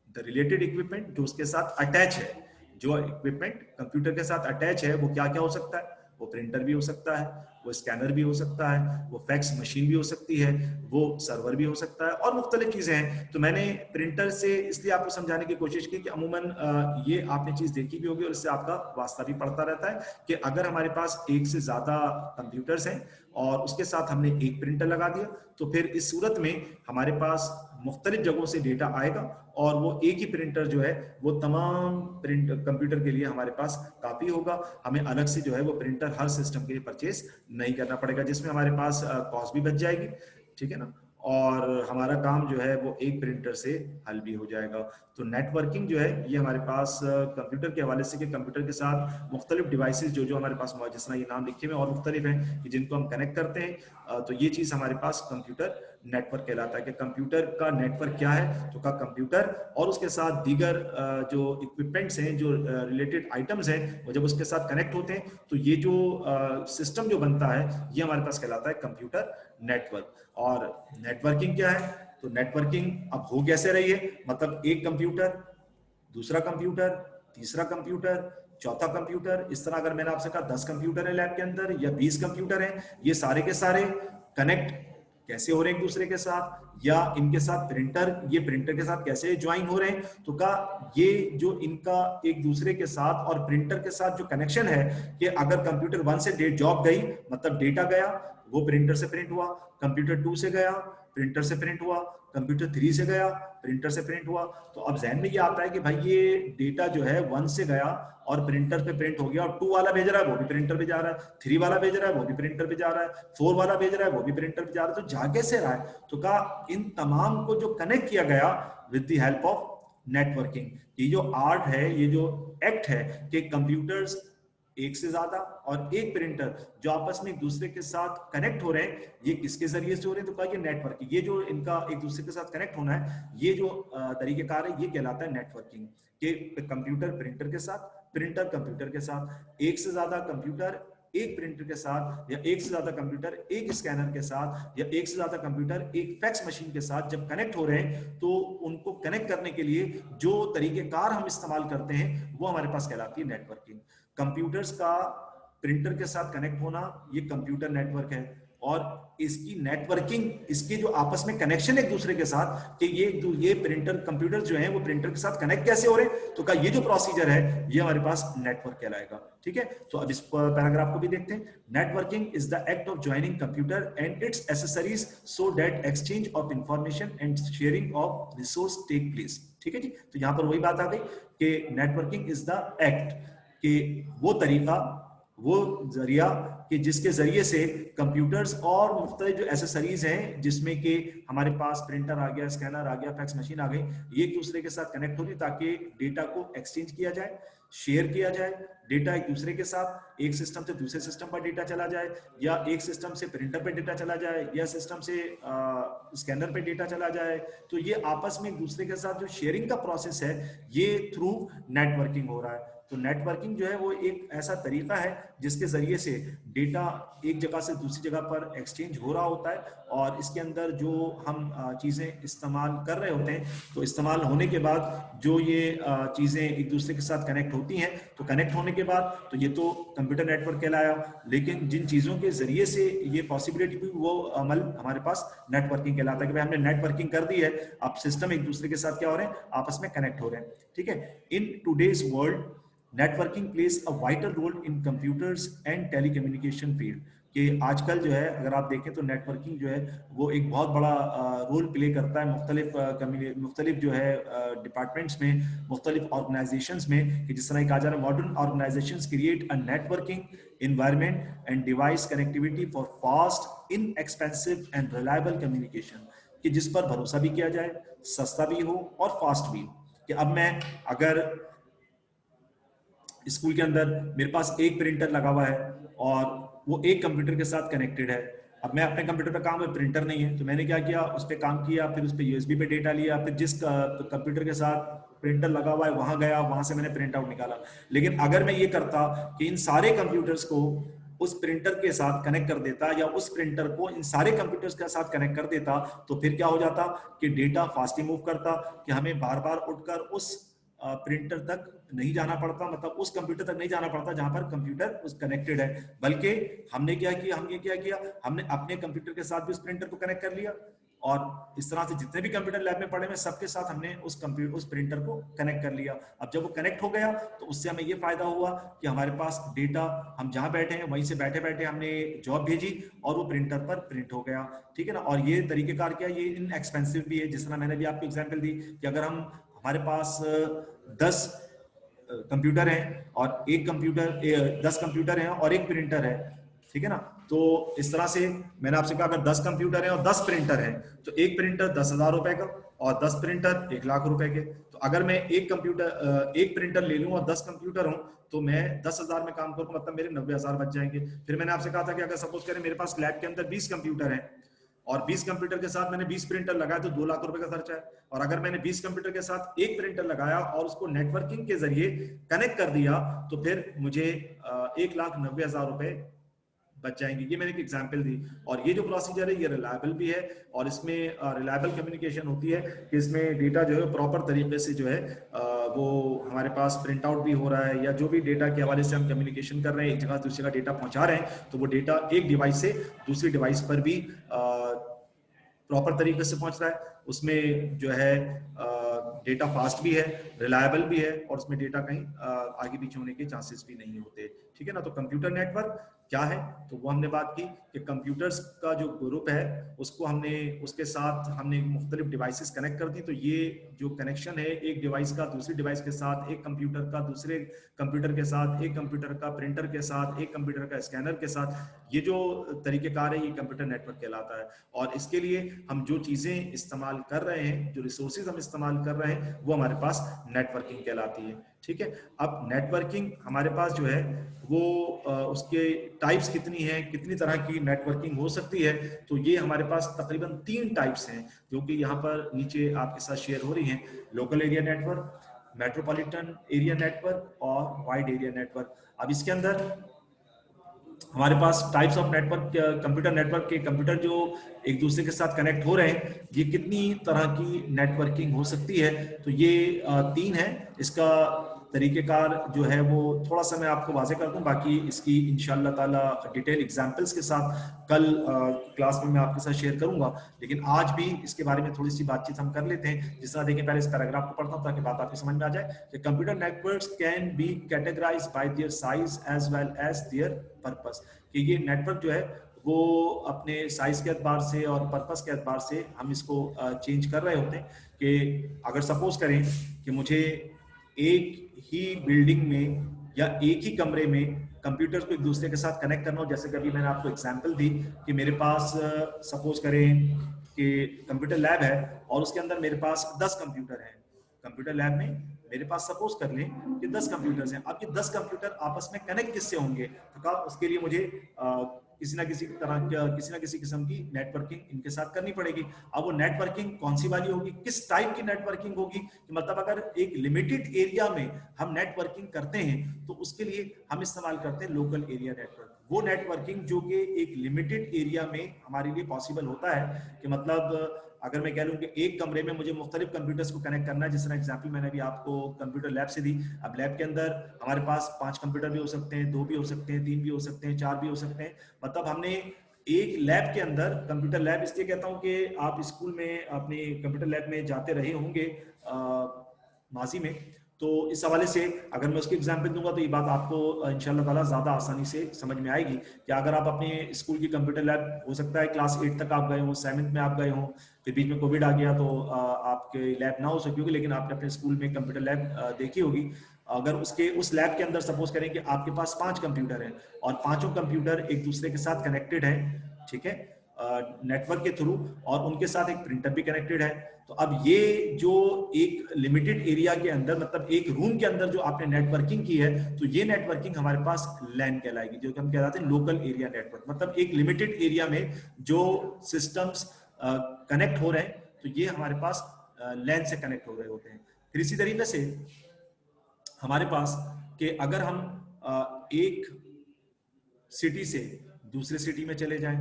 the related equipment जो उसके साथ अटैच है, जो इक्विपमेंट कंप्यूटर के साथ अटैच है वो क्या क्या हो सकता है, वो प्रिंटर भी हो सकता है, वो स्कैनर भी हो सकता है, वो फैक्स मशीन भी हो सकती है, वो सर्वर भी हो सकता है और मुख्तलिफ चीजें हैं। तो मैंने प्रिंटर से इसलिए आपको समझाने की कोशिश की कि अमूमन ये आपने चीज देखी भी होगी और इससे आपका वास्ता भी पड़ता रहता है कि अगर हमारे पास एक से ज्यादा कंप्यूटर्स हैं और उसके साथ हमने एक प्रिंटर लगा दिया तो फिर इस सूरत में हमारे पास मुख्तलिफ जगहों से डेटा आएगा और वो एक ही प्रिंटर जो है वो तमाम प्रिंट कंप्यूटर के लिए हमारे पास काफी होगा। हमें अलग से जो है वो प्रिंटर हर सिस्टम के लिए परचेज नहीं करना पड़ेगा, जिसमें हमारे पास कॉस्ट भी बच जाएगी, ठीक है ना, और हमारा काम जो है वो एक प्रिंटर से हल भी हो जाएगा। तो नेटवर्किंग जो है ये हमारे पास कंप्यूटर के हवाले से कि कंप्यूटर के साथ मुख्तलिफ डिवाइसेस जो हमारे पास मौजूद, जिस तरह ये नाम लिखे हुए और मुख्तलिफ हैं कि जिनको हम कनेक्ट करते हैं, तो ये चीज हमारे पास कंप्यूटर नेटवर्क कहलाता है। कि कंप्यूटर का नेटवर्क क्या है, तो का कंप्यूटर और उसके साथ दीगर जो इक्विपमेंट्स हैं, जो रिलेटेड आइटम्स हैं, वो जब उसके साथ कनेक्ट होते हैं तो ये जो सिस्टम जो बनता है ये हमारे पास कहलाता है कंप्यूटर नेटवर्क। और नेटवर्किंग क्या है, तो नेटवर्किंग अब हो कैसे रही है, मतलब एक कंप्यूटर, दूसरा कंप्यूटर, तीसरा कंप्यूटर, चौथा कंप्यूटर, इस तरह अगर मैंने आपसे कहा 10 कंप्यूटर है लैब के अंदर या 20 कंप्यूटर हैं, ये सारे के सारे कनेक्ट कैसे हो रहे हैं एक दूसरे के साथ, या इनके साथ प्रिंटर, ये प्रिंटर के साथ कैसे ज्वाइन हो रहे हैं। तो कहा ये जो इनका एक दूसरे के साथ और प्रिंटर के साथ जो कनेक्शन है, कि अगर कंप्यूटर 1 से जॉब गई मतलब डेटा गया, वो प्रिंटर से प्रिंट हुआ, कंप्यूटर 2 से गया प्रिंटर से प्रिंट हुआ, कंप्यूटर 3 से गया प्रिंटर से प्रिंट हुआ। तो अब जहन में ये आता है कि भाई ये डेटा जो है 1 से गया और प्रिंटर पे प्रिंट हो गया, और 2 वाला भेज रहा है वो भी प्रिंटर पे जा रहा है, 3 वाला भेज रहा है वो भी प्रिंटर पे जा रहा है, 4 वाला भेज रहा है वो भी प्रिंटर पे जा रहा है। तो जा कैसे रहा है? तो कहा इन तमाम को जो कनेक्ट किया गया with the help of networking. ये जो आर्ट है, ये जो एक्ट है कि कंप्यूटर्स एक से ज्यादा और एक प्रिंटर जो आपस में एक दूसरे के साथ कनेक्ट हो रहे हैं, ये किसके जरिए से हो रहे हैं? तो कहा ये नेटवर्किंग, ये जो इनका एक दूसरे के साथ कनेक्ट होना है, ये जो तरीकेकार है, ये कहलाता है नेटवर्किंग। कि कंप्यूटर प्रिंटर के साथ, प्रिंटर कंप्यूटर के साथ, एक से ज्यादा कंप्यूटर एक प्रिंटर के साथ, या एक से ज्यादा कंप्यूटर एक स्कैनर के साथ, या एक से ज्यादा कंप्यूटर एक फैक्स मशीन के साथ जब कनेक्ट हो रहे हैं, तो उनको कनेक्ट करने के लिए जो तरीकेकार हम इस्तेमाल करते हैं वो हमारे पास कहलाती है नेटवर्किंग। कंप्यूटर्स का प्रिंटर के साथ कनेक्ट होना, ये कंप्यूटर नेटवर्क है। और इसकी नेटवर्किंग, इसके जो आपस में कनेक्शन एक दूसरे के साथ, कि ये प्रिंटर कंप्यूटर जो है वो प्रिंटर के साथ कनेक्ट कैसे हो रहे हैं, तो कहा ये जो प्रोसीजर है ये हमारे पास नेटवर्क कहलाएगा। ठीक है, तो अब इस पैराग्राफ को भी देखते हैं। Networking is the act of joining computer and its accessories so that exchange of information and sharing of resource take place. ठीक है जी, तो यहां पर वही बात आ गई कि नेटवर्किंग इज द एक्ट, कि वो तरीका, वो जरिया कि जिसके जरिए से कंप्यूटर्स और मुख्तलिफ जो एसेसरीज हैं, जिसमें कि हमारे पास प्रिंटर आ गया, स्कैनर आ गया, फैक्स मशीन आ गई, ये एक दूसरे के साथ कनेक्ट होगी ताकि डेटा को एक्सचेंज किया जाए, शेयर किया जाए। डेटा एक दूसरे के साथ एक सिस्टम से दूसरे सिस्टम पर डेटा चला जाए, या एक सिस्टम से प्रिंटर पे डेटा चला जाए, या सिस्टम से स्कैनर पे डेटा चला जाए। तो ये आपस में एक दूसरे के साथ जो शेयरिंग का प्रोसेस है, ये थ्रू नेटवर्किंग हो रहा है। तो नेटवर्किंग जो है वो एक ऐसा तरीका है जिसके जरिए से डेटा एक जगह से दूसरी जगह पर एक्सचेंज हो रहा होता है, और इसके अंदर जो हम चीजें इस्तेमाल कर रहे होते हैं, तो इस्तेमाल होने के बाद जो ये चीजें एक दूसरे के साथ कनेक्ट होती हैं, तो कनेक्ट होने के बाद तो ये तो कंप्यूटर नेटवर्क कहलाया। लेकिन जिन चीजों के जरिए से ये पॉसिबिलिटी हुई, वो अमल हमारे पास नेटवर्किंग कहलाता है, कि भाई हमने नेटवर्किंग कर दी है, अब सिस्टम एक दूसरे के साथ क्या हो रहे हैं, आपस में कनेक्ट हो रहे हैं। ठीक है, in today's world networking plays a vital role in computers and telecommunication field. कि आजकल जो है अगर आप देखें तो नेटवर्किंग जो है वो एक बहुत बड़ा रोल प्ले करता है मुख्तलिफ जो है डिपार्टमेंट्स में, मुख्तलिफ ऑर्गेनाइजेशंस में। कि जिस तरह कहा जा रहा है, modern organisations create a networking environment and device connectivity for fast, inexpensive and reliable communication, कि जिस पर भरोसा भी किया जाए, सस्ता भी हो और फास्ट भी हो। कि अब मैं अगर स्कूल के अंदर मेरे पास एक प्रिंटर लगा हुआ है और वो एक कंप्यूटर के साथ कनेक्टेड है, अब मैं अपने कंप्यूटर पे काम है, प्रिंटर नहीं है, तो मैंने क्या किया, उस पर काम किया, फिर उस पर यूएसबी पे डेटा लिया, फिर जिस कंप्यूटर के साथ प्रिंटर लगा हुआ है वहां गया, वहां से मैंने प्रिंट आउट निकाला। लेकिन अगर मैं ये करता कि इन सारे कंप्यूटर्स को उस प्रिंटर के साथ कनेक्ट कर देता, या उस प्रिंटर को इन सारे कंप्यूटर्स के साथ कनेक्ट कर देता, तो फिर क्या हो जाता कि डेटा फास्टली मूव करता, कि हमें बार बार उठकर उस प्रिंटर तक नहीं जाना पड़ता, मतलब उस कंप्यूटर तक नहीं जाना पड़ता जहां पर कंप्यूटर उस कनेक्टेड है। बल्कि हमने क्या किया, हमने अपने कंप्यूटर के साथ भी उस प्रिंटर को कनेक्ट कर लिया, और इस तरह से जितने भी कंप्यूटर लैब में पड़े हुए सबके साथ हमने उस प्रिंटर को कनेक्ट कर लिया। अब जब वो कनेक्ट हो गया तो उससे हमें ये फायदा हुआ कि हमारे पास डेटा, हम जहां बैठे हैं वहीं से बैठे बैठे हमने जॉब भेजी और वो प्रिंटर पर प्रिंट हो गया। ठीक है ना, और ये तरीकेकार क्या, ये इनएक्सपेंसिव भी है। जिस तरह मैंने भी आपको एग्जाम्पल दी कि अगर हमारे पास 10 कंप्यूटर हैं और 10 कंप्यूटर हैं और एक प्रिंटर है, ठीक है ना, तो इस तरह से मैंने आपसे कहा अगर 10 कंप्यूटर हैं और 10 प्रिंटर हैं, तो एक प्रिंटर 10,000 रुपए का और 10 प्रिंटर 1 लाख रुपए के। तो अगर मैं एक प्रिंटर ले लूं और 10 कंप्यूटर हूं, तो मैं 10,000 में काम करूं, मतलब मेरे 90,000 बच जाएंगे। फिर मैंने आपसे कहा था कि अगर सपोज करें मेरे पास लैब के अंदर 20 कंप्यूटर हैं और 20 कंप्यूटर के साथ मैंने 20 प्रिंटर लगाया, तो 2 लाख रुपए का खर्चा है। और अगर मैंने 20 कंप्यूटर के साथ एक प्रिंटर लगाया और उसको नेटवर्किंग के जरिए कनेक्ट कर दिया, तो फिर मुझे 1,90,000 रुपए बच जाएंगे। ये मैंने एक एग्जांपल दी। और ये जो प्रोसीजर है ये रिलायबल भी है, और इसमें रिलायबल कम्युनिकेशन होती है कि इसमें डेटा जो है प्रॉपर तरीके से जो है वो हमारे पास प्रिंट आउट भी हो रहा है, या जो भी डेटा के हवाले से हम कम्युनिकेशन कर रहे हैं, एक जगह से दूसरी जगह डेटा पहुंचा रहे हैं, तो वो डेटा एक डिवाइस से दूसरी डिवाइस पर भी प्रॉपर तरीके से पहुंच रहा है, उसमें जो है डेटा फास्ट भी है, रिलायबल भी है, और उसमें डेटा कहीं आगे पीछे होने के चांसेस भी नहीं होते, ठीक है ना। तो कंप्यूटर नेटवर्क क्या है, तो वो हमने बात की कि कंप्यूटर्स का जो ग्रुप है उसको हमने, उसके साथ हमने मुख्तलिफ डिवाइसेस कनेक्ट कर दी। तो ये जो कनेक्शन है एक डिवाइस का दूसरी डिवाइस के साथ, एक कंप्यूटर का दूसरे कंप्यूटर के साथ, एक कंप्यूटर का प्रिंटर के साथ, एक कंप्यूटर का स्कैनर के साथ, ये जो तरीकेकार है ये कंप्यूटर नेटवर्क कहलाता है। और इसके लिए हम जो चीजें इस्तेमाल कर रहे हैं, जो रिसोर्सेज हम इस्तेमाल कर रहे हैं, वो हमारे पास नेटवर्किंग कहलाती है, ठीक है। अब नेटवर्किंग हमारे पास जो है वो उसके टाइप्स कितनी है, कितनी तरह की नेटवर्किंग हो सकती है, तो ये हमारे पास तकरीबन 3 टाइप्स हैं जो कि यहाँ पर नीचे आपके साथ शेयर हो रही हैं। Local area network, metropolitan area network और वाइड एरिया नेटवर्क। अब इसके अंदर हमारे पास types of network, computer network के कंप्यूटर जो एक दूसरे के साथ कनेक्ट हो रहे हैं, ये कितनी तरह की नेटवर्किंग हो सकती है, तो ये 3 है। इसका तरीकेकार जो है वो थोड़ा सा मैं आपको वाज़ेह कर दूं, बाकी इसकी इंशाअल्लाह ताला डिटेल एग्जांपल्स के साथ कल क्लास में मैं आपके साथ शेयर करूंगा, लेकिन आज भी इसके बारे में थोड़ी सी बातचीत हम कर लेते हैं। जिस तरह देखिए, पहले इस पैराग्राफ को पढ़ता हूं ताकि बात आपकी समझ में आ जाए कि computer networks can be categorised by their size as well as their purpose, कि ये नेटवर्क जो है वो अपने साइज के एतबार से और पर्पस के एतबार से हम इसको चेंज कर रहे होते हैं। कि अगर सपोज करें कि मुझे एक ही बिल्डिंग में या एक ही कमरे में कंप्यूटर को एक दूसरे के साथ कनेक्ट करना हो, जैसे कि अभी मैंने आपको एग्जांपल दी कि मेरे पास सपोज करें कि कंप्यूटर लैब है और उसके अंदर मेरे पास 10 कंप्यूटर हैं। कंप्यूटर लैब में मेरे पास सपोज कर लें कि 10 कंप्यूटर्स हैं। अब ये 10 कंप्यूटर आपस में कनेक्ट किससे होंगे, तो उसके लिए मुझे किसी ना किसी तरह किसी ना किसी किस्म की नेटवर्किंग इनके साथ करनी पड़ेगी। अब वो नेटवर्किंग कौन सी वाली होगी, किस टाइप की नेटवर्किंग होगी, कि मतलब अगर एक लिमिटेड एरिया में हम नेटवर्किंग करते हैं तो उसके लिए हम इस्तेमाल करते हैं लोकल एरिया नेटवर्क। वो नेटवर्किंग जो कि एक लिमिटेड एरिया में हमारे लिए पॉसिबल होता है, कि मतलब अगर मैं कह लूं कि एक कमरे में मुझे मुख्तलिफ कंप्यूटर्स को कनेक्ट करना है, जिस तरह एग्जाम्पल मैंने अभी आपको कंप्यूटर लैब से दी। अब लैब के अंदर हमारे पास 5 कंप्यूटर भी हो सकते हैं, 2 भी हो सकते हैं, 3 भी हो सकते हैं, 4 भी हो सकते हैं। मतलब हमने एक लैब के अंदर, कंप्यूटर लैब इसलिए कहता हूं कि आप स्कूल में अपने कंप्यूटर लैब में जाते रहे होंगे माजी में, तो इस हवाले से अगर मैं उसकी एग्जाम्पल दूंगा तो ये बात आपको इंशाल्लाह ताला ज्यादा आसानी से समझ में आएगी। कि अगर आप अपने स्कूल की कंप्यूटर लैब, हो सकता है क्लास 8 तक आप गए हो, 7th में आप गए हो, फिर बीच में कोविड आ गया तो आपके लैब ना हो सकी होगी, लेकिन आपने अपने स्कूल में कंप्यूटर लैब देखी होगी। अगर उस लैब के अंदर सपोज करें कि आपके पास 5 कंप्यूटर हैं और पांचों कंप्यूटर एक दूसरे के साथ कनेक्टेड है, ठीक है, नेटवर्क के थ्रू, और उनके साथ एक प्रिंटर भी कनेक्टेड है। तो अब ये जो एक लिमिटेड एरिया के अंदर, मतलब एक रूम के अंदर जो आपने नेटवर्किंग की है, तो ये नेटवर्किंग हमारे पास लैन कहलाएगी, जो हम कहलाते हैं लोकल एरिया नेटवर्क। मतलब एक लिमिटेड एरिया में जो सिस्टम्स कनेक्ट हो रहे हैं, तो ये हमारे पास लैन से कनेक्ट हो रहे होते हैं। फिर इसी तरीके से हमारे पास कि अगर हम एक सिटी से दूसरे सिटी में चले जाएं,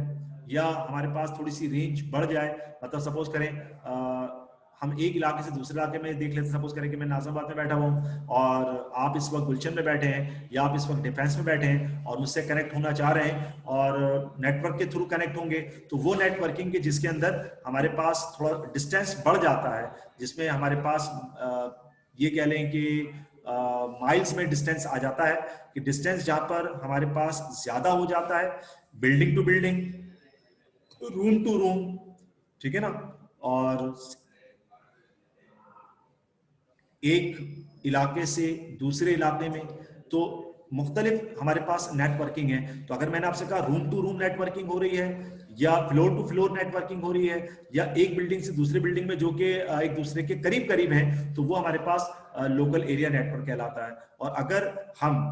या हमारे पास थोड़ी सी रेंज बढ़ जाए, मतलब सपोज करें हम एक इलाके से दूसरे इलाके में देख लेते हैं। सपोज करें कि मैं नाज़िमाबाद में बैठा हूँ और आप इस वक्त गुलशन में बैठे हैं, या आप इस वक्त डिफेंस में बैठे हैं और मुझसे कनेक्ट होना चाह रहे हैं और नेटवर्क के थ्रू कनेक्ट होंगे, तो वो नेटवर्किंग के जिसके अंदर हमारे पास थोड़ा डिस्टेंस बढ़ जाता है, जिसमें हमारे पास ये कह लें कि माइल्स में डिस्टेंस आ जाता है, कि डिस्टेंस जहां पर हमारे पास ज्यादा हो जाता है, building to building, room to room, ठीक है ना, और एक इलाके से दूसरे इलाके में, तो मुख्तलिफ हमारे पास नेटवर्किंग है। तो अगर मैंने आपसे कहा रूम टू रूम नेटवर्किंग हो रही है, या फ्लोर टू फ्लोर नेटवर्किंग हो रही है, या एक बिल्डिंग से दूसरी बिल्डिंग में जो कि एक दूसरे के करीब करीब हैं, तो वो हमारे पास लोकल एरिया नेटवर्क कहलाता है। और अगर हम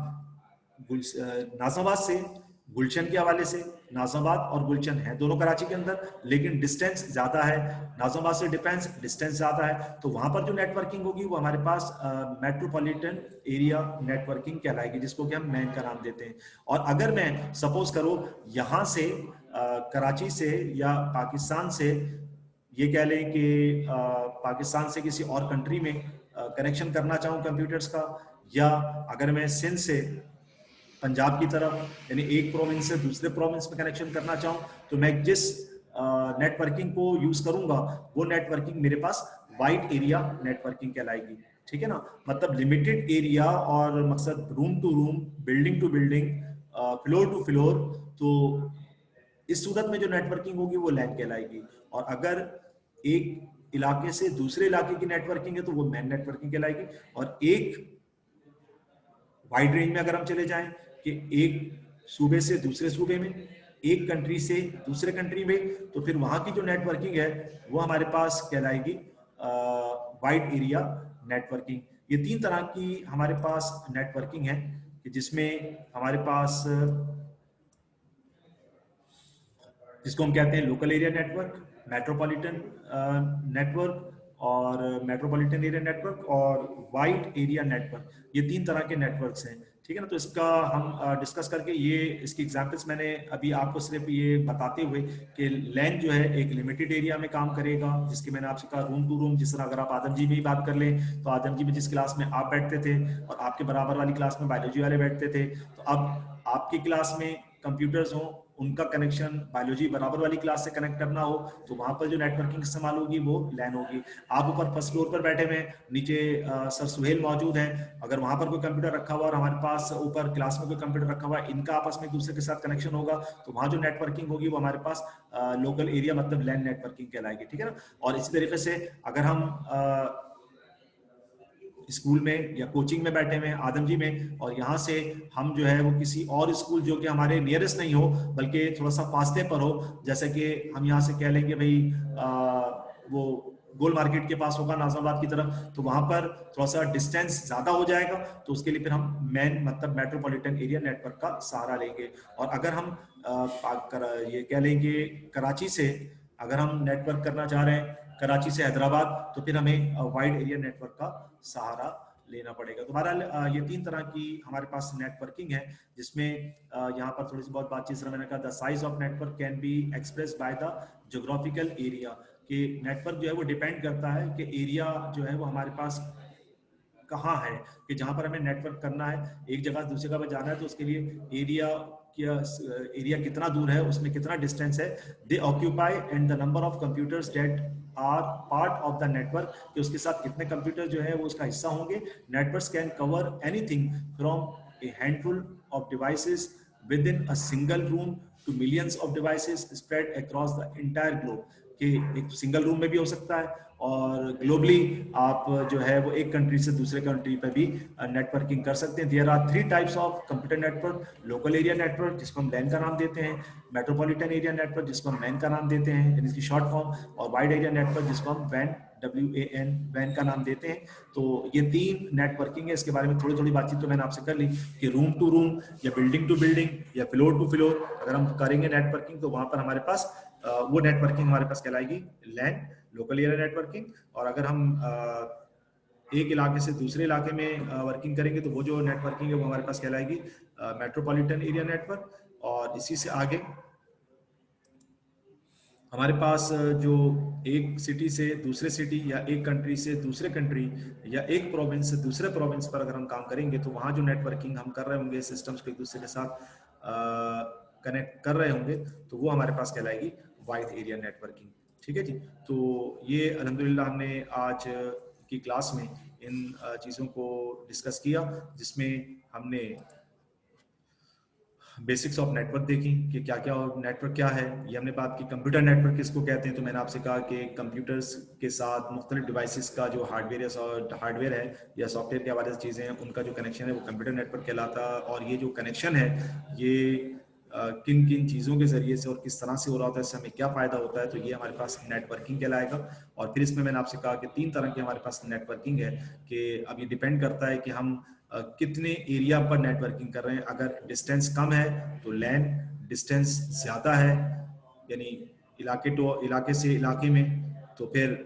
नाज़िमाबाद से गुलशन के हवाले से, नाज़िमाबाद और गुलशन है दोनों कराची के अंदर, लेकिन डिस्टेंस ज्यादा है, नाज़िमाबाद से डिफेंस डिस्टेंस ज्यादा है, तो वहां पर जो नेटवर्किंग होगी वो हमारे पास मेट्रोपॉलिटन एरिया नेटवर्किंग कहलाएगी, जिसको कि हम मैन का नाम देते हैं। और अगर मैं सपोज करो यहाँ से कराची से या पाकिस्तान से, ये कह लें कि पाकिस्तान से किसी और कंट्री में कनेक्शन करना चाहूँ कंप्यूटर्स का, या अगर मैं सिंध से पंजाब की तरफ, यानी एक प्रोविंस से दूसरे प्रोविंस में कनेक्शन करना चाहूँ, तो मैं जिस नेटवर्किंग को यूज करूंगा वो नेटवर्किंग मेरे पास वाइड एरिया नेटवर्किंग कहलाएगी। ठीक है ना, मतलब लिमिटेड एरिया और मकसद room to room, building to building, floor to floor, तो इस सूरत में जो नेटवर्किंग होगी वो लैन कहलाएगी। और अगर एक इलाके से दूसरे इलाके की नेटवर्किंग है तो वो मैन नेटवर्किंग कहलाएगी। और एक वाइड रेंज में अगर हम चले जाएं कि एक सूबे से दूसरे सूबे में, एक कंट्री से दूसरे कंट्री में, तो फिर वहां की जो नेटवर्किंग है वो हमारे पास कहलाएगी वाइड एरिया नेटवर्किंग। ये 3 तरह की हमारे पास नेटवर्किंग है कि जिसमें हमारे पास जिसको हम कहते हैं local area network, metropolitan network और मेट्रोपॉलिटन एरिया नेटवर्क और वाइड एरिया नेटवर्क, ये 3 तरह के नेटवर्क्स हैं। ठीक है ना, तो इसका हम डिस्कस करके ये इसकी एग्जांपल्स मैंने अभी आपको सिर्फ ये बताते हुए कि लैन जो है एक लिमिटेड एरिया में काम करेगा, जिसके मैंने आपसे कहा रूम टू रूम। जिस तरह अगर आप आदम जी में ही बात कर लें तो आदम जी में जिस क्लास में आप बैठते थे और आपके बराबर वाली क्लास में बायोलॉजी वाले बैठते थे, तो अब आपकी क्लास में कंप्यूटर्स हों, उनका कनेक्शन बायोलॉजी बराबर वाली क्लास से कनेक्ट करना हो, तो वहां पर जो नेटवर्किंग इस्तेमाल होगी वो लैन होगी। आप ऊपर फर्स्ट फ्लोर पर बैठे हुए, नीचे सर सुहेल मौजूद हैं, अगर वहां पर कोई कंप्यूटर रखा हुआ और हमारे पास ऊपर क्लास में कोई कंप्यूटर रखा हुआ है, इनका आपस में एक दूसरे के साथ कनेक्शन होगा, तो वहां जो नेटवर्किंग होगी वो हमारे पास लोकल एरिया मतलब लैन नेटवर्किंग कहलाएगी। ठीक है ना, और इसी तरीके से अगर हम स्कूल में या कोचिंग में बैठे हुए हैं आदम जी में, और यहाँ से हम जो है वो किसी और स्कूल जो कि हमारे नियरेस्ट नहीं हो बल्कि थोड़ा सा फासले पर हो, जैसे कि हम यहाँ से कह लेंगे भाई वो गोल मार्केट के पास होगा नाजमाबाद की तरफ, तो वहां पर थोड़ा सा डिस्टेंस ज्यादा हो जाएगा, तो उसके लिए फिर हम मैन मतलब मेट्रोपॉलिटन एरिया नेटवर्क का सहारा लेंगे। और अगर हम ये कह लेंगे कराची से अगर हम नेटवर्क करना चाह रहे हैं कराची से हैदराबाद, तो फिर हमें वाइड एरिया नेटवर्क का सहारा लेना पड़ेगा। तो बहरहाल ये 3 तरह की हमारे पास नेटवर्किंग है, जिसमें यहाँ पर थोड़ी सी बहुत बातचीत मैंने कहा the size of network can be express by the geographical area, कि नेटवर्क जो है वो डिपेंड करता है कि एरिया जो है वो हमारे पास कहाँ है, कि जहां पर हमें नेटवर्क करना है, एक जगह से दूसरी जगह पर जाना है, तो उसके लिए एरिया कितना दूर है, उसमें कितना डिस्टेंस है। They occupy and the number of computers that are part of the network, कि उसके साथ कितने कंप्यूटर जो है वो उसका हिस्सा होंगे। Networks can cover anything from a handful of devices within a single room to millions of devices spread across the entire globe, कि एक सिंगल रूम में भी हो सकता है और ग्लोबली आप जो है वो एक कंट्री से दूसरे कंट्री पर भी नेटवर्किंग कर सकते हैं। There are 3 types of computer network, local area network जिसको हम लैन का नाम देते हैं, मेट्रोपॉलिटन एरिया नेटवर्क जिसको हम मैन का नाम देते हैं यानी इसकी शॉर्ट फॉर्म, और वाइड एरिया नेटवर्क जिसको हम वैन WAN का नाम देते हैं। तो ये 3 नेटवर्किंग है, इसके बारे में थोड़ी थोड़ी बातचीत तो मैंने आपसे कर ली कि रूम टू रूम या बिल्डिंग टू बिल्डिंग या फ्लोर टू फ्लोर अगर हम करेंगे नेटवर्किंग, तो वहां पर हमारे पास वो नेटवर्किंग हमारे पास कहलाएगी लैन, लोकल एरिया नेटवर्किंग। और अगर हम एक इलाके से दूसरे इलाके में वर्किंग करेंगे तो वो जो नेटवर्किंग है वो हमारे पास कहलाएगी मेट्रोपॉलिटन एरिया नेटवर्क। और इसी से आगे हमारे पास जो एक सिटी से दूसरे सिटी या एक कंट्री से दूसरे कंट्री या एक प्रोविंस से दूसरे प्रोविंस पर अगर हम काम करेंगे, तो वहाँ जो नेटवर्किंग हम कर रहे होंगे, सिस्टम्स को एक दूसरे के साथ कनेक्ट कर रहे होंगे, तो वो हमारे पास कहलाएगी वाइड एरिया नेटवर्किंग। ठीक है जी, तो ये अल्हम्दुलिल्लाह हमने आज की क्लास में इन चीज़ों को डिस्कस किया, जिसमें हमने बेसिक्स ऑफ नेटवर्क देखी कि क्या क्या नेटवर्क क्या है। ये हमने बात की कंप्यूटर नेटवर्क किसको कहते हैं, तो मैंने आपसे कहा कि कंप्यूटर्स के साथ मुख्तलिफ डिवाइसेस का जो हार्डवेयर है या सॉफ्टवेयर के हवाले से चीज़ें हैं, उनका जो कनेक्शन है वो कंप्यूटर नेटवर्क कहलाता है। और ये जो कनेक्शन है ये किन किन चीज़ों के जरिए से और किस तरह से हो रहा होता है, इससे हमें क्या फ़ायदा होता है, तो ये हमारे पास नेटवर्किंग कहलाएगा। और फिर इसमें मैंने आपसे कहा कि 3 तरह की हमारे पास नेटवर्किंग है, कि अब ये डिपेंड करता है कि हम कितने एरिया पर नेटवर्किंग कर रहे हैं। अगर डिस्टेंस कम है तो लैन, डिस्टेंस ज़्यादा है यानी इलाके से इलाके में तो फिर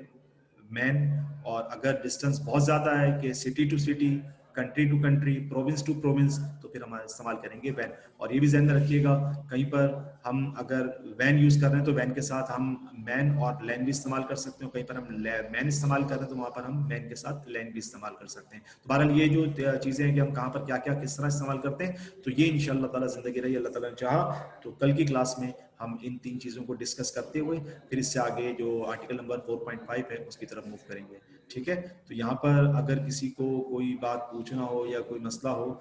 मैन, और अगर डिस्टेंस बहुत ज़्यादा है कि city to city, country to country, province to province, तो फिर हम इस्तेमाल करेंगे वैन। और ये भी ध्यान रखिएगा कहीं पर हम अगर वैन यूज़ कर रहे हैं तो वैन के साथ हम मैन और लैन भी इस्तेमाल कर सकते हैं, कहीं पर हम मैन इस्तेमाल कर रहे हैं तो वहाँ पर हम मैन के साथ लैन भी इस्तेमाल कर सकते हैं। तो बहरहाल ये जो चीज़ें हैं कि हम कहाँ पर क्या क्या किस तरह इस्तेमाल करते हैं, तो ये इंशाअल्लाह ताला ज़िंदगी रही, अल्लाह ताला ने चाहा तो कल की क्लास में हम इन 3 चीज़ों को डिस्कस करते हुए फिर इससे आगे जो आर्टिकल नंबर 4.5 है उसकी तरफ मूव करेंगे। ठीक है, तो यहाँ पर अगर किसी को कोई बात पूछना हो या कोई मसला हो,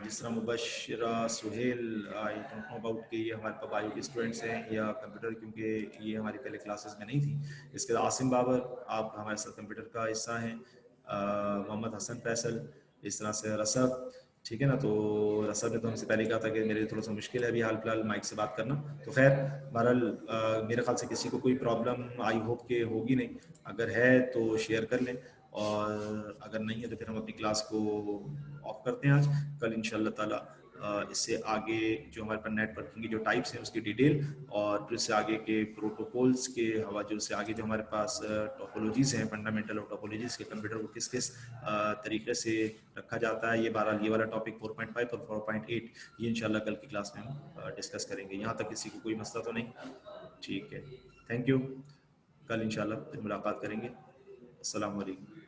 जिस तरह Mubashra, Suhail, I don't know about कि ये हमारे पास बायो के स्टूडेंट्स हैं या कंप्यूटर, क्योंकि ये हमारी पहले क्लासेस में नहीं थी। इसके बाद आसिम बाबर, आप हमारे साथ कंप्यूटर का हिस्सा हैं, मोहम्मद हसन फैसल, इस तरह से रसद। ठीक है ना, तो रसद ने तो हमसे पहले कहा था कि मेरे लिए थोड़ा सा मुश्किल है अभी हाल फिलहाल माइक से बात करना। तो खैर बहरहाल मेरे ख्याल से किसी को कोई प्रॉब्लम आई होप के होगी नहीं, अगर है तो शेयर कर लें, और अगर नहीं है तो फिर हम अपनी क्लास को ऑफ करते हैं आज। कल इंशाल्लाह ताला इससे आगे जो हमारे पास नेटवर्किंग की जो टाइप्स हैं उसकी डिटेल, और फिर इससे आगे के प्रोटोकॉल्स के हवाले से आगे जो हमारे पास टोपोलॉजीज़ हैं, फंडामेंटल और टोपोलॉजीज़ के कंप्यूटर को किस किस तरीके से रखा जाता है, ये बहरहाल ये वाला टॉपिक 4.5 और 4.8 ये इंशाल्लाह कल की क्लास में हम डिस्कस करेंगे। यहाँ तक किसी को कोई मसला तो नहीं? ठीक है, थैंक यू। कल इंशाल्लाह फिर मुलाकात करेंगे। अस्सलाम वालेकुम।